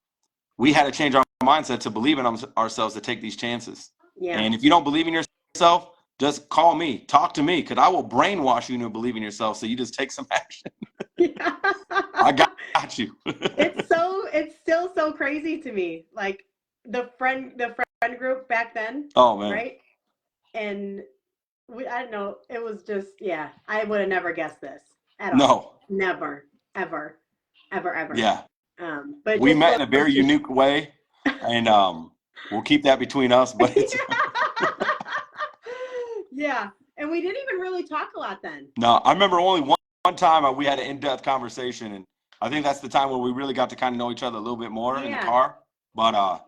S1: we had to change our mindset to believe in ourselves, to take these chances.
S2: Yeah.
S1: And if you don't believe in yourself, just call me, talk to me, because I will brainwash you into believing in yourself. So you just take some action. I got you.
S2: It's still so crazy to me. Like the friend group back then.
S1: Oh man.
S2: Right. And I don't know. It was just, yeah, I would have never guessed this at all.
S1: No.
S2: Never, ever.
S1: Yeah.
S2: But
S1: we met in a very unique way, and we'll keep that between us. But it's
S2: yeah, and we didn't even really talk a lot then.
S1: no, I remember only one time we had an in-depth conversation, and I think that's the time where we really got to kind of know each other a little bit more in the
S2: Yeah.
S1: car. But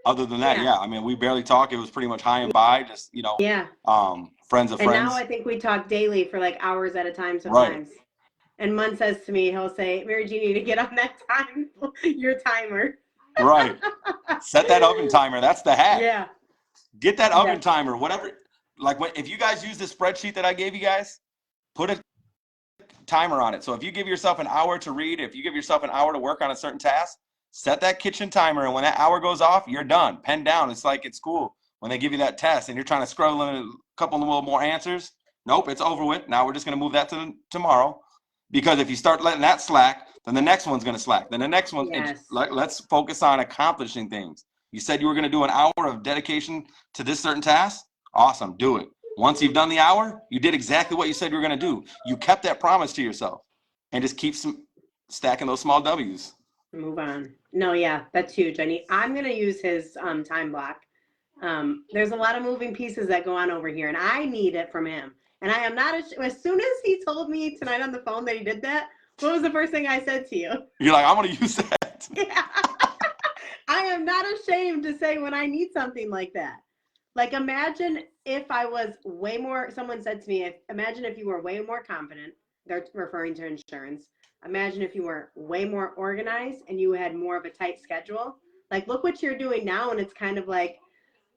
S1: other than that,
S2: Yeah.
S1: I mean, we barely talk. It was pretty much high and by, just,
S2: Yeah.
S1: friends of
S2: And
S1: friends.
S2: now I think we talk daily for like hours at a time
S1: Right.
S2: sometimes. And Mun says to me, he'll say, Maryjean, you need to get on that time, your timer.
S1: Right. Set that oven timer. That's the hack.
S2: Yeah.
S1: Get that oven timer, whatever. Like if you guys use the spreadsheet that I gave you guys, put a timer on it. So if you give yourself an hour to read, if you give yourself an hour to work on a certain task, set that kitchen timer. And when that hour goes off, you're done. Pen down. It's like at school when they give you that test and you're trying to scroll in a couple of little more answers. Nope, it's over with. Now we're just going to move that to tomorrow. Because if you start letting that slack, then the next one's going to slack. Then the next one,
S2: Yes.
S1: let's focus on accomplishing things. You said you were going to do an hour of dedication to this certain task. Awesome, do it. Once you've done the hour, you did exactly what you said you were going to do. You kept that promise to yourself and just keep stacking those small W's.
S2: Move on. No, yeah, that's huge. I'm going to use his time block. There's a lot of moving pieces that go on over here, and I need it from him. And I am not, as soon as he told me tonight on the phone that he did that, what was the first thing I said to you?
S1: You're like, I want to use that.
S2: Yeah. I am not ashamed to say when I need something like that. Like, imagine if I was way more, someone said to me, imagine if you were way more confident. They're referring to insurance. Imagine if you were way more organized and you had more of a tight schedule. Like, look what you're doing now, and it's kind of like,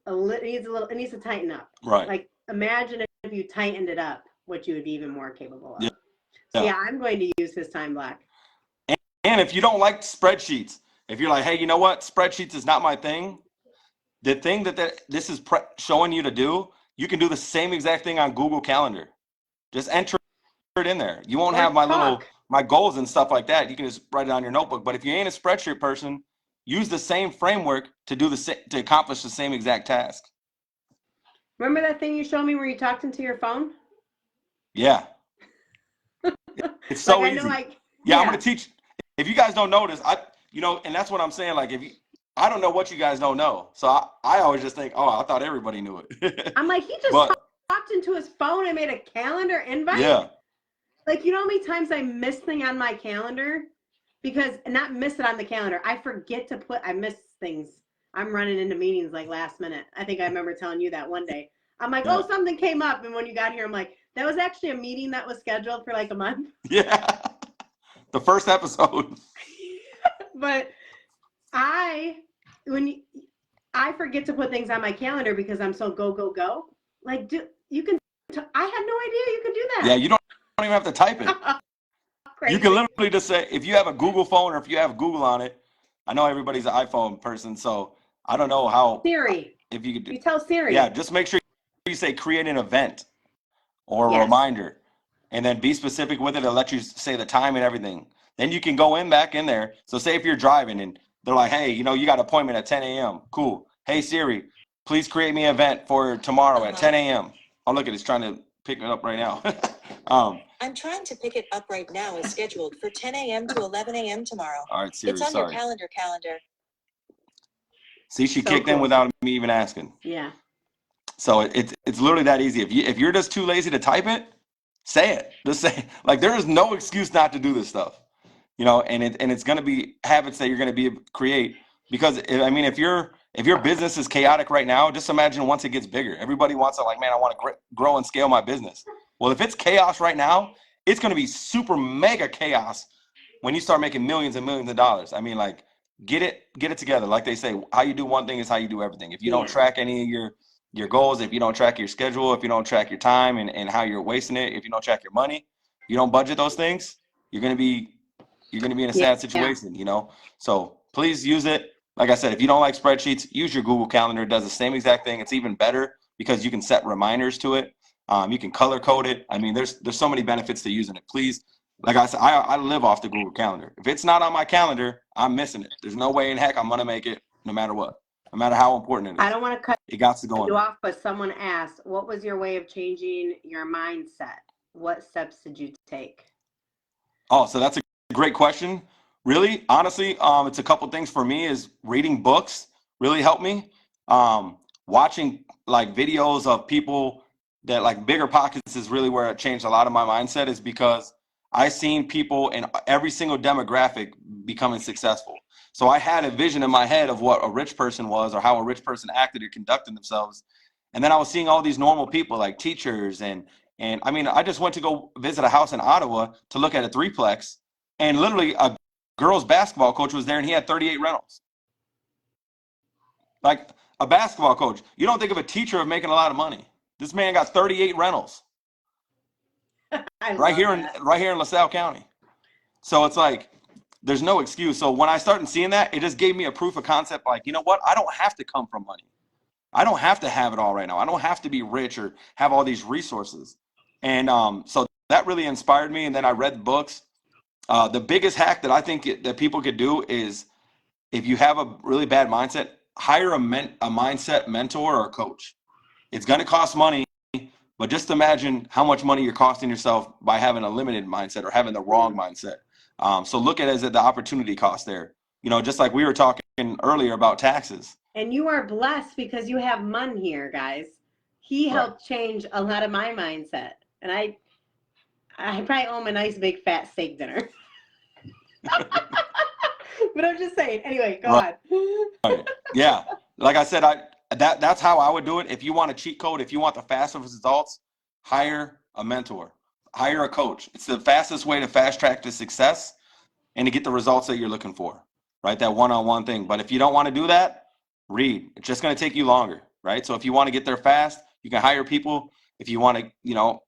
S2: it needs to tighten up.
S1: Right.
S2: Like, imagine if you tightened it up, what you would be even more capable of.
S1: Yeah.
S2: So yeah, I'm going to use his time block.
S1: And if you don't like spreadsheets, if you're like, hey, you know what? Spreadsheets is not my thing. The thing that this is showing you to do, you can do the same exact thing on Google Calendar. Just enter it in there. You won't have my goals and stuff like that. You can just write it on your notebook. But if you ain't a spreadsheet person, use the same framework to accomplish the same exact task.
S2: Remember that thing you showed me where you talked into your phone?
S1: Yeah. It's so
S2: like,
S1: easy.
S2: I know,
S1: I'm going to teach. If you guys don't know this, and that's what I'm saying. Like, I don't know what you guys don't know. So I always just think, I thought everybody knew it.
S2: I'm like, he just talked into his phone and made a calendar invite?
S1: Yeah.
S2: Like, you know how many times I miss things on my calendar? Because, not miss it on the calendar. I forget to I miss things. I'm running into meetings like last minute. I think I remember telling you that one day. I'm like, something came up. And when you got here, I'm like, that was actually a meeting that was scheduled for like a month.
S1: Yeah. The first episode.
S2: But I forget to put things on my calendar because I'm so go. Like, I had no idea you could do that.
S1: Yeah, you don't even have to type it. You can literally just say, if you have a Google phone or if you have Google on it, I know everybody's an iPhone person, so I don't know how.
S2: Siri.
S1: If you could do.
S2: You tell Siri.
S1: Yeah, just make sure you say create an event or a reminder, and then be specific with it. It'll let you say the time and everything. Then you can go back in there. So say if you're driving and they're like, hey, you got an appointment at 10 a.m. Cool. Hey, Siri, please create me an event for tomorrow at 10 a.m. Oh, look at it. It's trying to pick it up right now.
S3: I'm trying to pick it up right now. It's scheduled for 10 a.m. to 11 a.m. tomorrow.
S1: All right, Siri,
S3: it's on your calendar.
S1: See, she kicked in without me even asking.
S2: Yeah.
S1: So it's literally that easy. If you're just too lazy to type it, say it. Just say, like, there is no excuse not to do this stuff. And it's going to be habits that you're going to create. Because if your business is chaotic right now, just imagine once it gets bigger. Everybody wants to, like, man, I want to grow and scale my business. Well, if it's chaos right now, it's going to be super mega chaos when you start making millions and millions of dollars. Get it together. Like they say, how you do one thing is how you do everything. If you don't track any of your goals, if you don't track your schedule, if you don't track your time and how you're wasting it, if you don't track your money, you don't budget those things, you're going to be in a sad situation, So please use it. Like I said, if you don't like spreadsheets, use your Google Calendar. It does the same exact thing. It's even better because you can set reminders to it. You can color code it. There's so many benefits to using it. Please, like I said, I live off the Google Calendar. If it's not on my calendar, I'm missing it. There's no way in heck I'm going to make it no matter what, no matter how important it is.
S2: I don't want to cut
S1: it got to go
S2: you off, but someone asked, what was your way of changing your mindset? What steps did you take?
S1: Oh, so that's a great question. Really, honestly, it's a couple things for me. Is reading books really helped me. Watching like videos of people that like Bigger Pockets is really where it changed a lot of my mindset, is because I seen people in every single demographic becoming successful. So I had a vision in my head of what a rich person was or how a rich person acted or conducted themselves. And then I was seeing all these normal people like teachers and I mean, I just went to go visit a house in Ottawa to look at a threeplex, and literally a girls basketball coach was there and he had 38 rentals. Like a basketball coach. You don't think of a teacher of making a lot of money. This man got 38 rentals right here in LaSalle County. So it's like there's no excuse. So when I started seeing that, it just gave me a proof of concept. Like, you know what? I don't have to come from money. I don't have to have it all right now. I don't have to be rich or have all these resources. And so that really inspired me. And then I read books. The biggest hack that I think that people could do is, if you have a really bad mindset, hire a mindset mentor or a coach. It's going to cost money, but just imagine how much money you're costing yourself by having a limited mindset or having the wrong mindset. So look at it as the opportunity cost there. You know, just like we were talking earlier about taxes.
S2: And you are blessed because you have Mun here, guys. He helped change a lot of my mindset. And I probably owe him a nice big fat steak dinner. But I'm just saying. Anyway, go on.
S1: Right. Yeah. Like I said, that's how I would do it. If you want a cheat code, if you want the fastest results, hire a mentor, hire a coach. It's the fastest way to fast track to success and to get the results that you're looking for, right? That one-on-one thing. But if you don't want to do that, read. It's just going to take you longer, right? So if you want to get there fast, you can hire people. If you want to,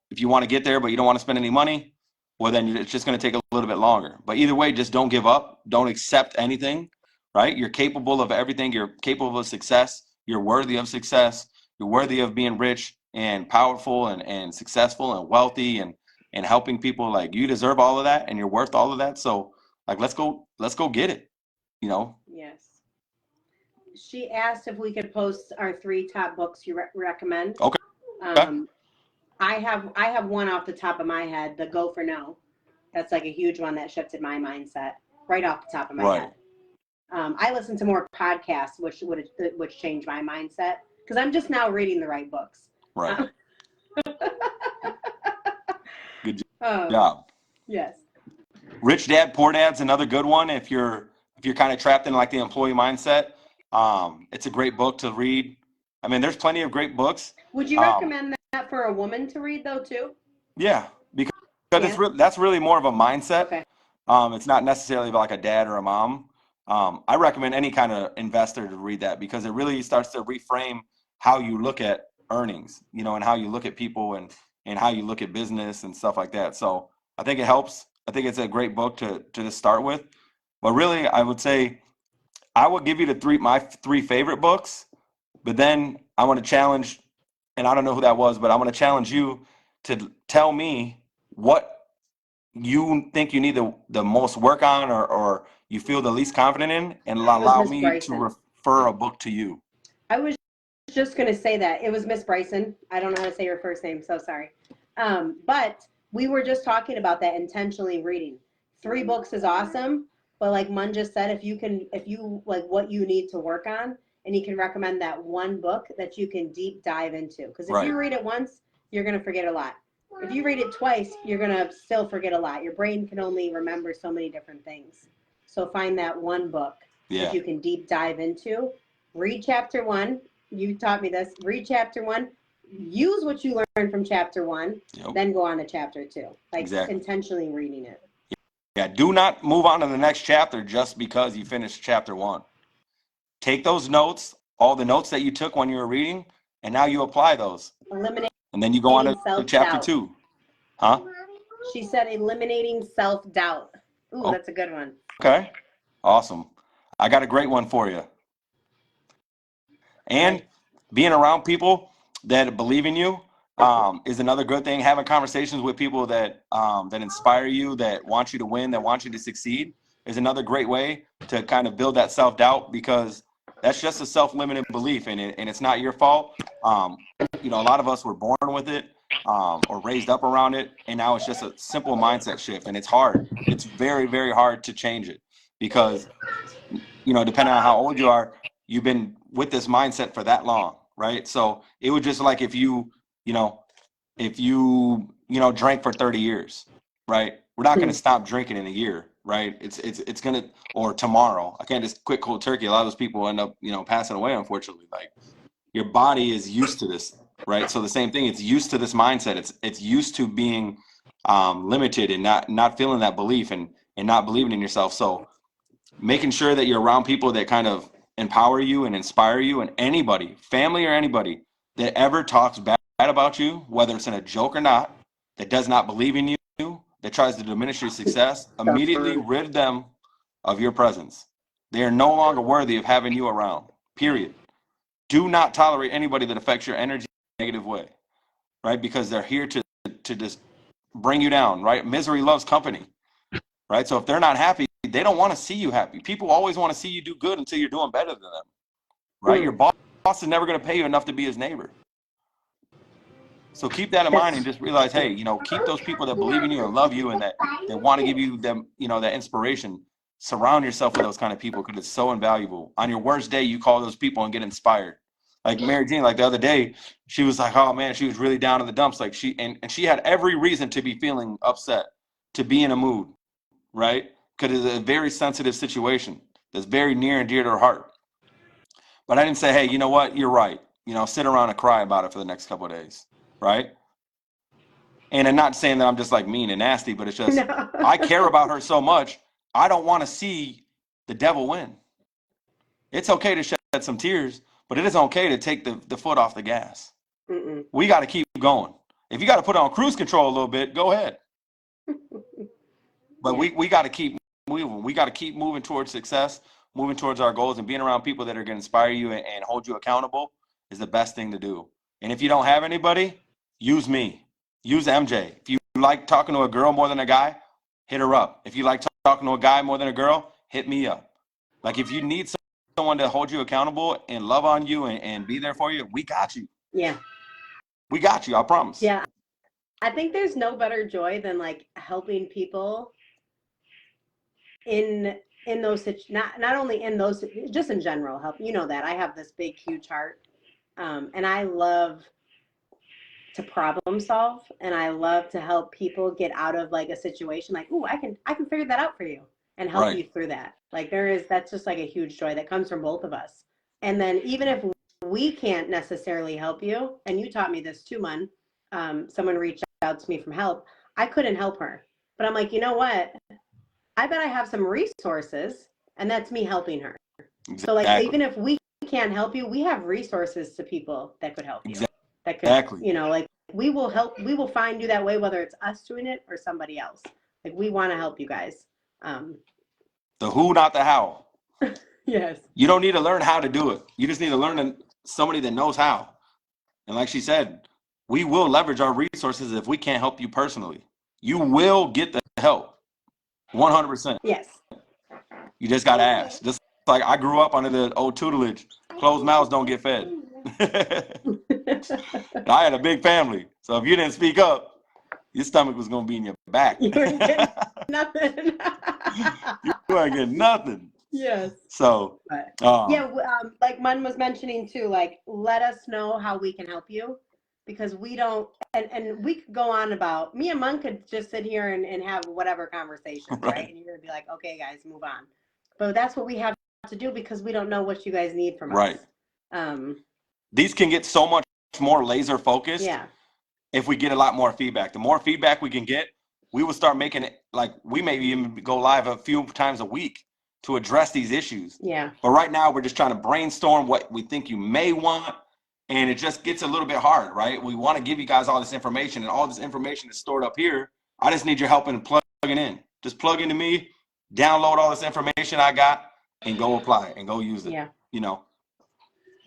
S1: if you want to get there, but you don't want to spend any money, well, then it's just going to take a little bit longer. But either way, just don't give up. Don't accept anything, right? You're capable of everything. You're capable of success. You're worthy of success. You're worthy of being rich and powerful and successful and wealthy and helping people. Like, you deserve all of that and you're worth all of that. So like, let's go get it,
S2: Yes. She asked if we could post our 3 top books you recommend.
S1: Okay.
S2: I have one off the top of my head, The Go for No. That's like a huge one that shifted my mindset right off the top of my head. I listen to more podcasts, which changed my mindset because I'm just now reading the right books.
S1: Right. Good job.
S2: Yes.
S1: Rich Dad, Poor Dad's another good one. If you're kind of trapped in like the employee mindset, it's a great book to read. I mean, there's plenty of great books.
S2: Would you recommend that for a woman to read though too?
S1: Yeah, because that's really more of a mindset.
S2: Okay.
S1: It's not necessarily like a dad or a mom. I recommend any kind of investor to read that because it really starts to reframe how you look at earnings, and how you look at people and how you look at business and stuff like that. So I think it helps. I think it's a great book to just start with. But really, I would say I would give you my 3 favorite books. But then I want to challenge, and I don't know who that was, but I want to challenge you to tell me what you think you need the most work on or you feel the least confident in, and allow me to refer a book to you.
S2: I was just going to say that. It was Miss Bryson. I don't know how to say her first name, so sorry. But we were just talking about that, intentionally reading. 3 books is awesome, but like Mun just said, if you like what you need to work on, and you can recommend that one book that you can deep dive into. Because if you read it once, you're going to forget a lot. If you read it twice, you're going to still forget a lot. Your brain can only remember so many different things. So find that one book that you can deep dive into. Read chapter 1. You taught me this. Read chapter 1. Use what you learned from chapter 1. Then go on to chapter 2. Like intentionally reading it.
S1: Yeah, do not move on to the next chapter just because you finished chapter 1. Take those notes, all the notes that you took when you were reading, and now you apply those.
S2: Eliminate.
S1: And then you go on to chapter 2. Huh?
S2: She said eliminating self-doubt. Ooh, that's a good one.
S1: Okay. Awesome. I got a great one for you. And being around people that believe in you is another good thing. Having conversations with people that inspire you, that want you to win, that want you to succeed is another great way to kind of build that self-doubt, because that's just a self-limiting belief, and it's not your fault. A lot of us were born with it or raised up around it, and now it's just a simple mindset shift, and it's hard. It's very, very hard to change it because, depending on how old you are, you've been with this mindset for that long, right? So it would just like if you drank for 30 years, right? We're not going to stop drinking in a year, right? It's going to, or tomorrow. I can't just quit cold turkey. A lot of those people end up, passing away, unfortunately. Like, your body is used to this, right? So the same thing, it's used to this mindset. It's used to being limited and not feeling that belief and not believing in yourself. So making sure that you're around people that kind of empower you and inspire you, and anybody, family or anybody, that ever talks bad about you, whether it's in a joke or not, that does not believe in you, that tries to diminish your success, immediately rid them of your presence. They are no longer worthy of having you around, period. Do not tolerate anybody that affects your energy in a negative way, right? Because they're here to just bring you down, right? Misery loves company, right? So if they're not happy, they don't want to see you happy. People always want to see you do good until you're doing better than them, right? Your boss is never going to pay you enough to be his neighbor. So keep that in mind and just realize, hey, keep those people that believe in you and love you and that want to give you them, that inspiration. Surround yourself with those kind of people because it's so invaluable. On your worst day, you call those people and get inspired. Like Maryjean, like the other day, she was like, oh man, she was really down in the dumps. Like she had every reason to be feeling upset, to be in a mood, right? Because it's a very sensitive situation that's very near and dear to her heart. But I didn't say, hey, you know what? You're right. Sit around and cry about it for the next couple of days, right? And I'm not saying that I'm just like mean and nasty, but it's just,
S2: No.
S1: I care about her so much. I don't want to see the devil win. It's okay to shed some tears, but it isn't okay to take the foot off the gas.
S2: Mm-mm.
S1: We got to keep going. If you got to put on cruise control a little bit, go ahead. But we got to keep moving. We got to keep moving towards success, moving towards our goals, and being around people that are going to inspire you and hold you accountable is the best thing to do. And if you don't have anybody, use me. Use MJ. If you like talking to a girl more than a guy, hit her up. If you like talking to a guy more than a girl, hit me up. Like if you need someone to hold you accountable and love on you and be there for you, we got you.
S2: Yeah.
S1: We got you, I promise.
S2: Yeah. I think there's no better joy than like helping people in those not only in those, just in general help. That I have this big huge heart, and I love to problem solve, and I love to help people get out of like a situation like, ooh, I can figure that out for you and help you through that. Like that's just like a huge joy that comes from both of us. And then even if we can't necessarily help you, and you taught me this too, Mun, someone reached out to me from help. I couldn't help her, but I'm like, you know what? I bet I have some resources, and that's me helping her. Exactly. So like, even if we can't help you, we have resources to people that could help you. Exactly. That could, like we will help. We will find you that way, whether it's us doing it or somebody else. Like we want to help you guys.
S1: The who, not the how.
S2: Yes.
S1: You don't need to learn how to do it. You just need to learn somebody that knows how. And like she said, we will leverage our resources if we can't help you personally. You will get the help. 100%.
S2: Yes.
S1: You just got to ask. Just like I grew up under the old tutelage, closed mouths don't get fed. I had a big family. So if you didn't speak up, your stomach was going to be in your back.
S2: You weren't getting nothing.
S1: You weren't getting nothing.
S2: Yes.
S1: So,
S2: like Mun was mentioning too, like, let us know how we can help you, because we don't, and we could go on about, me and Mun could just sit here and have whatever conversations, right? And you're going to be like, okay, guys, move on. But that's what we have to do because we don't know what you guys need from us. Right.
S1: These can get so much more laser focused. Yeah. If we get a lot more feedback. The more feedback we can get, we will start making it, like, we maybe even go live a few times a week to address these issues. Yeah. But right now we're just trying to brainstorm what we think you may want, and it just gets a little bit hard, right? We want to give you guys all this information, and all this information is stored up here. I just need your help in plugging in. Just plug into me, download all this information I got, and go apply it and go use it. Yeah.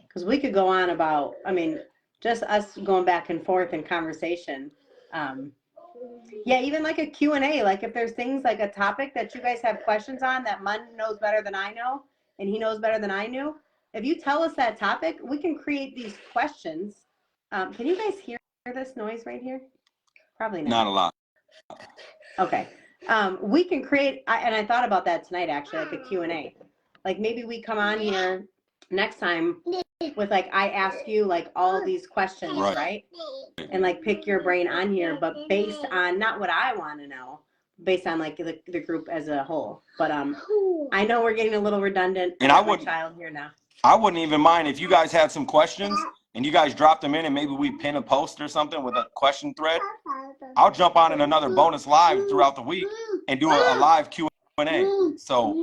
S1: Because
S2: we could go on about, just us going back and forth in conversation. Even like a Q&A, like if there's things like a topic that you guys have questions on that Mun knows better than I know, and he knows better than I knew, if you tell us that topic, we can create these questions. Can you guys hear this noise right here? Probably not.
S1: Not a lot.
S2: Okay. We can create, and I thought about that tonight actually, like a Q&A. Like maybe we come on here next time with like, I ask you like all these questions, right? And like pick your brain on here, but based on not what I want to know, based on like the group as a whole. But I know we're getting a little redundant.
S1: And
S2: I
S1: I
S2: have my
S1: wouldn't-
S2: child here now.
S1: I wouldn't even mind if you guys had some questions and you guys dropped them in and maybe we pin a post or something with a question thread. I'll jump on in another bonus live throughout the week and do a live Q&A. So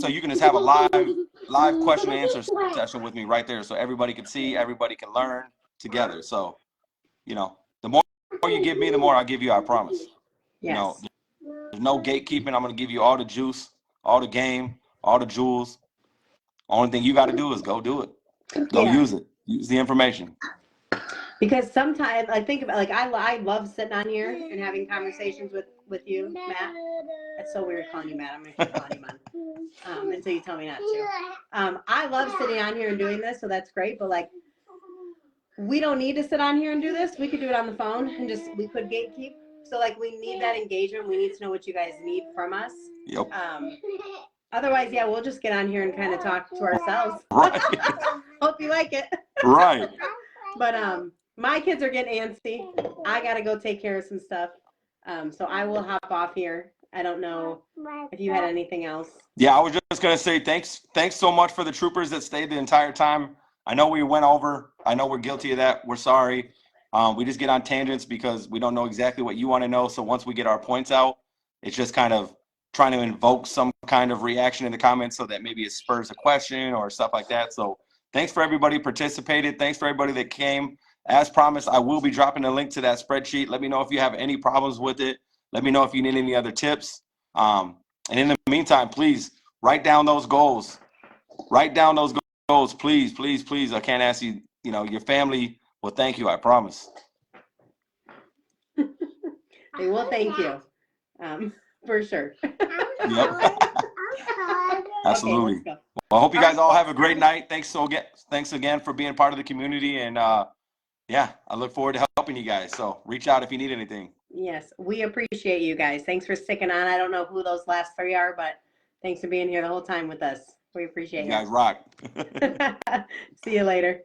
S1: you can just have a live question and answer session with me right there, so everybody can see, everybody can learn together. So, you know, the more you give me, the more I give you. I promise.
S2: Yes.
S1: You know, there's no gatekeeping. I'm gonna give you all the juice, all the game, all the jewels. Only thing you got to do is go do it. Go use it. Use the information.
S2: Because sometimes I think about, like, I love sitting on here and having conversations with you, Matt. It's so weird calling you Matt. I'm gonna keep calling you Man until you tell me not to. I love sitting on here and doing this, so that's great. But like, we don't need to sit on here and do this. We could do it on the phone and we could gatekeep. So like, we need that engagement. We need to know what you guys need from us.
S1: Yep.
S2: Otherwise, yeah, we'll just get on here and kind of talk to ourselves.
S1: Right.
S2: Hope you like it.
S1: Right.
S2: But my kids are getting antsy. I gotta go take care of some stuff. So I will hop off here. I don't know if you had anything else.
S1: Yeah, I was just gonna say thanks so much for the troopers that stayed the entire time. I know we went over. I know we're guilty of that. We're sorry. We just get on tangents because we don't know exactly what you want to know. So once we get our points out, it's just kind of trying to invoke some kind of reaction in the comments so that maybe it spurs a question or stuff like that. So thanks for everybody who participated. Thanks for everybody that came. As promised, I will be dropping a link to that spreadsheet. Let me know if you have any problems with it. Let me know if you need any other tips. And in the meantime, please write down those goals. Write down those goals, please, please, please. I can't ask you, your family will thank you, I promise.
S2: They will thank you. For sure.
S1: Yep. Absolutely.
S2: Okay,
S1: Well, I hope you guys all have a great night. Thanks again for being part of the community. And yeah, I look forward to helping you guys. So reach out if you need anything.
S2: Yes, we appreciate you guys. Thanks for sticking on. I don't know who those last three are, but thanks for being here the whole time with us. We appreciate
S1: You guys rock.
S2: See you later.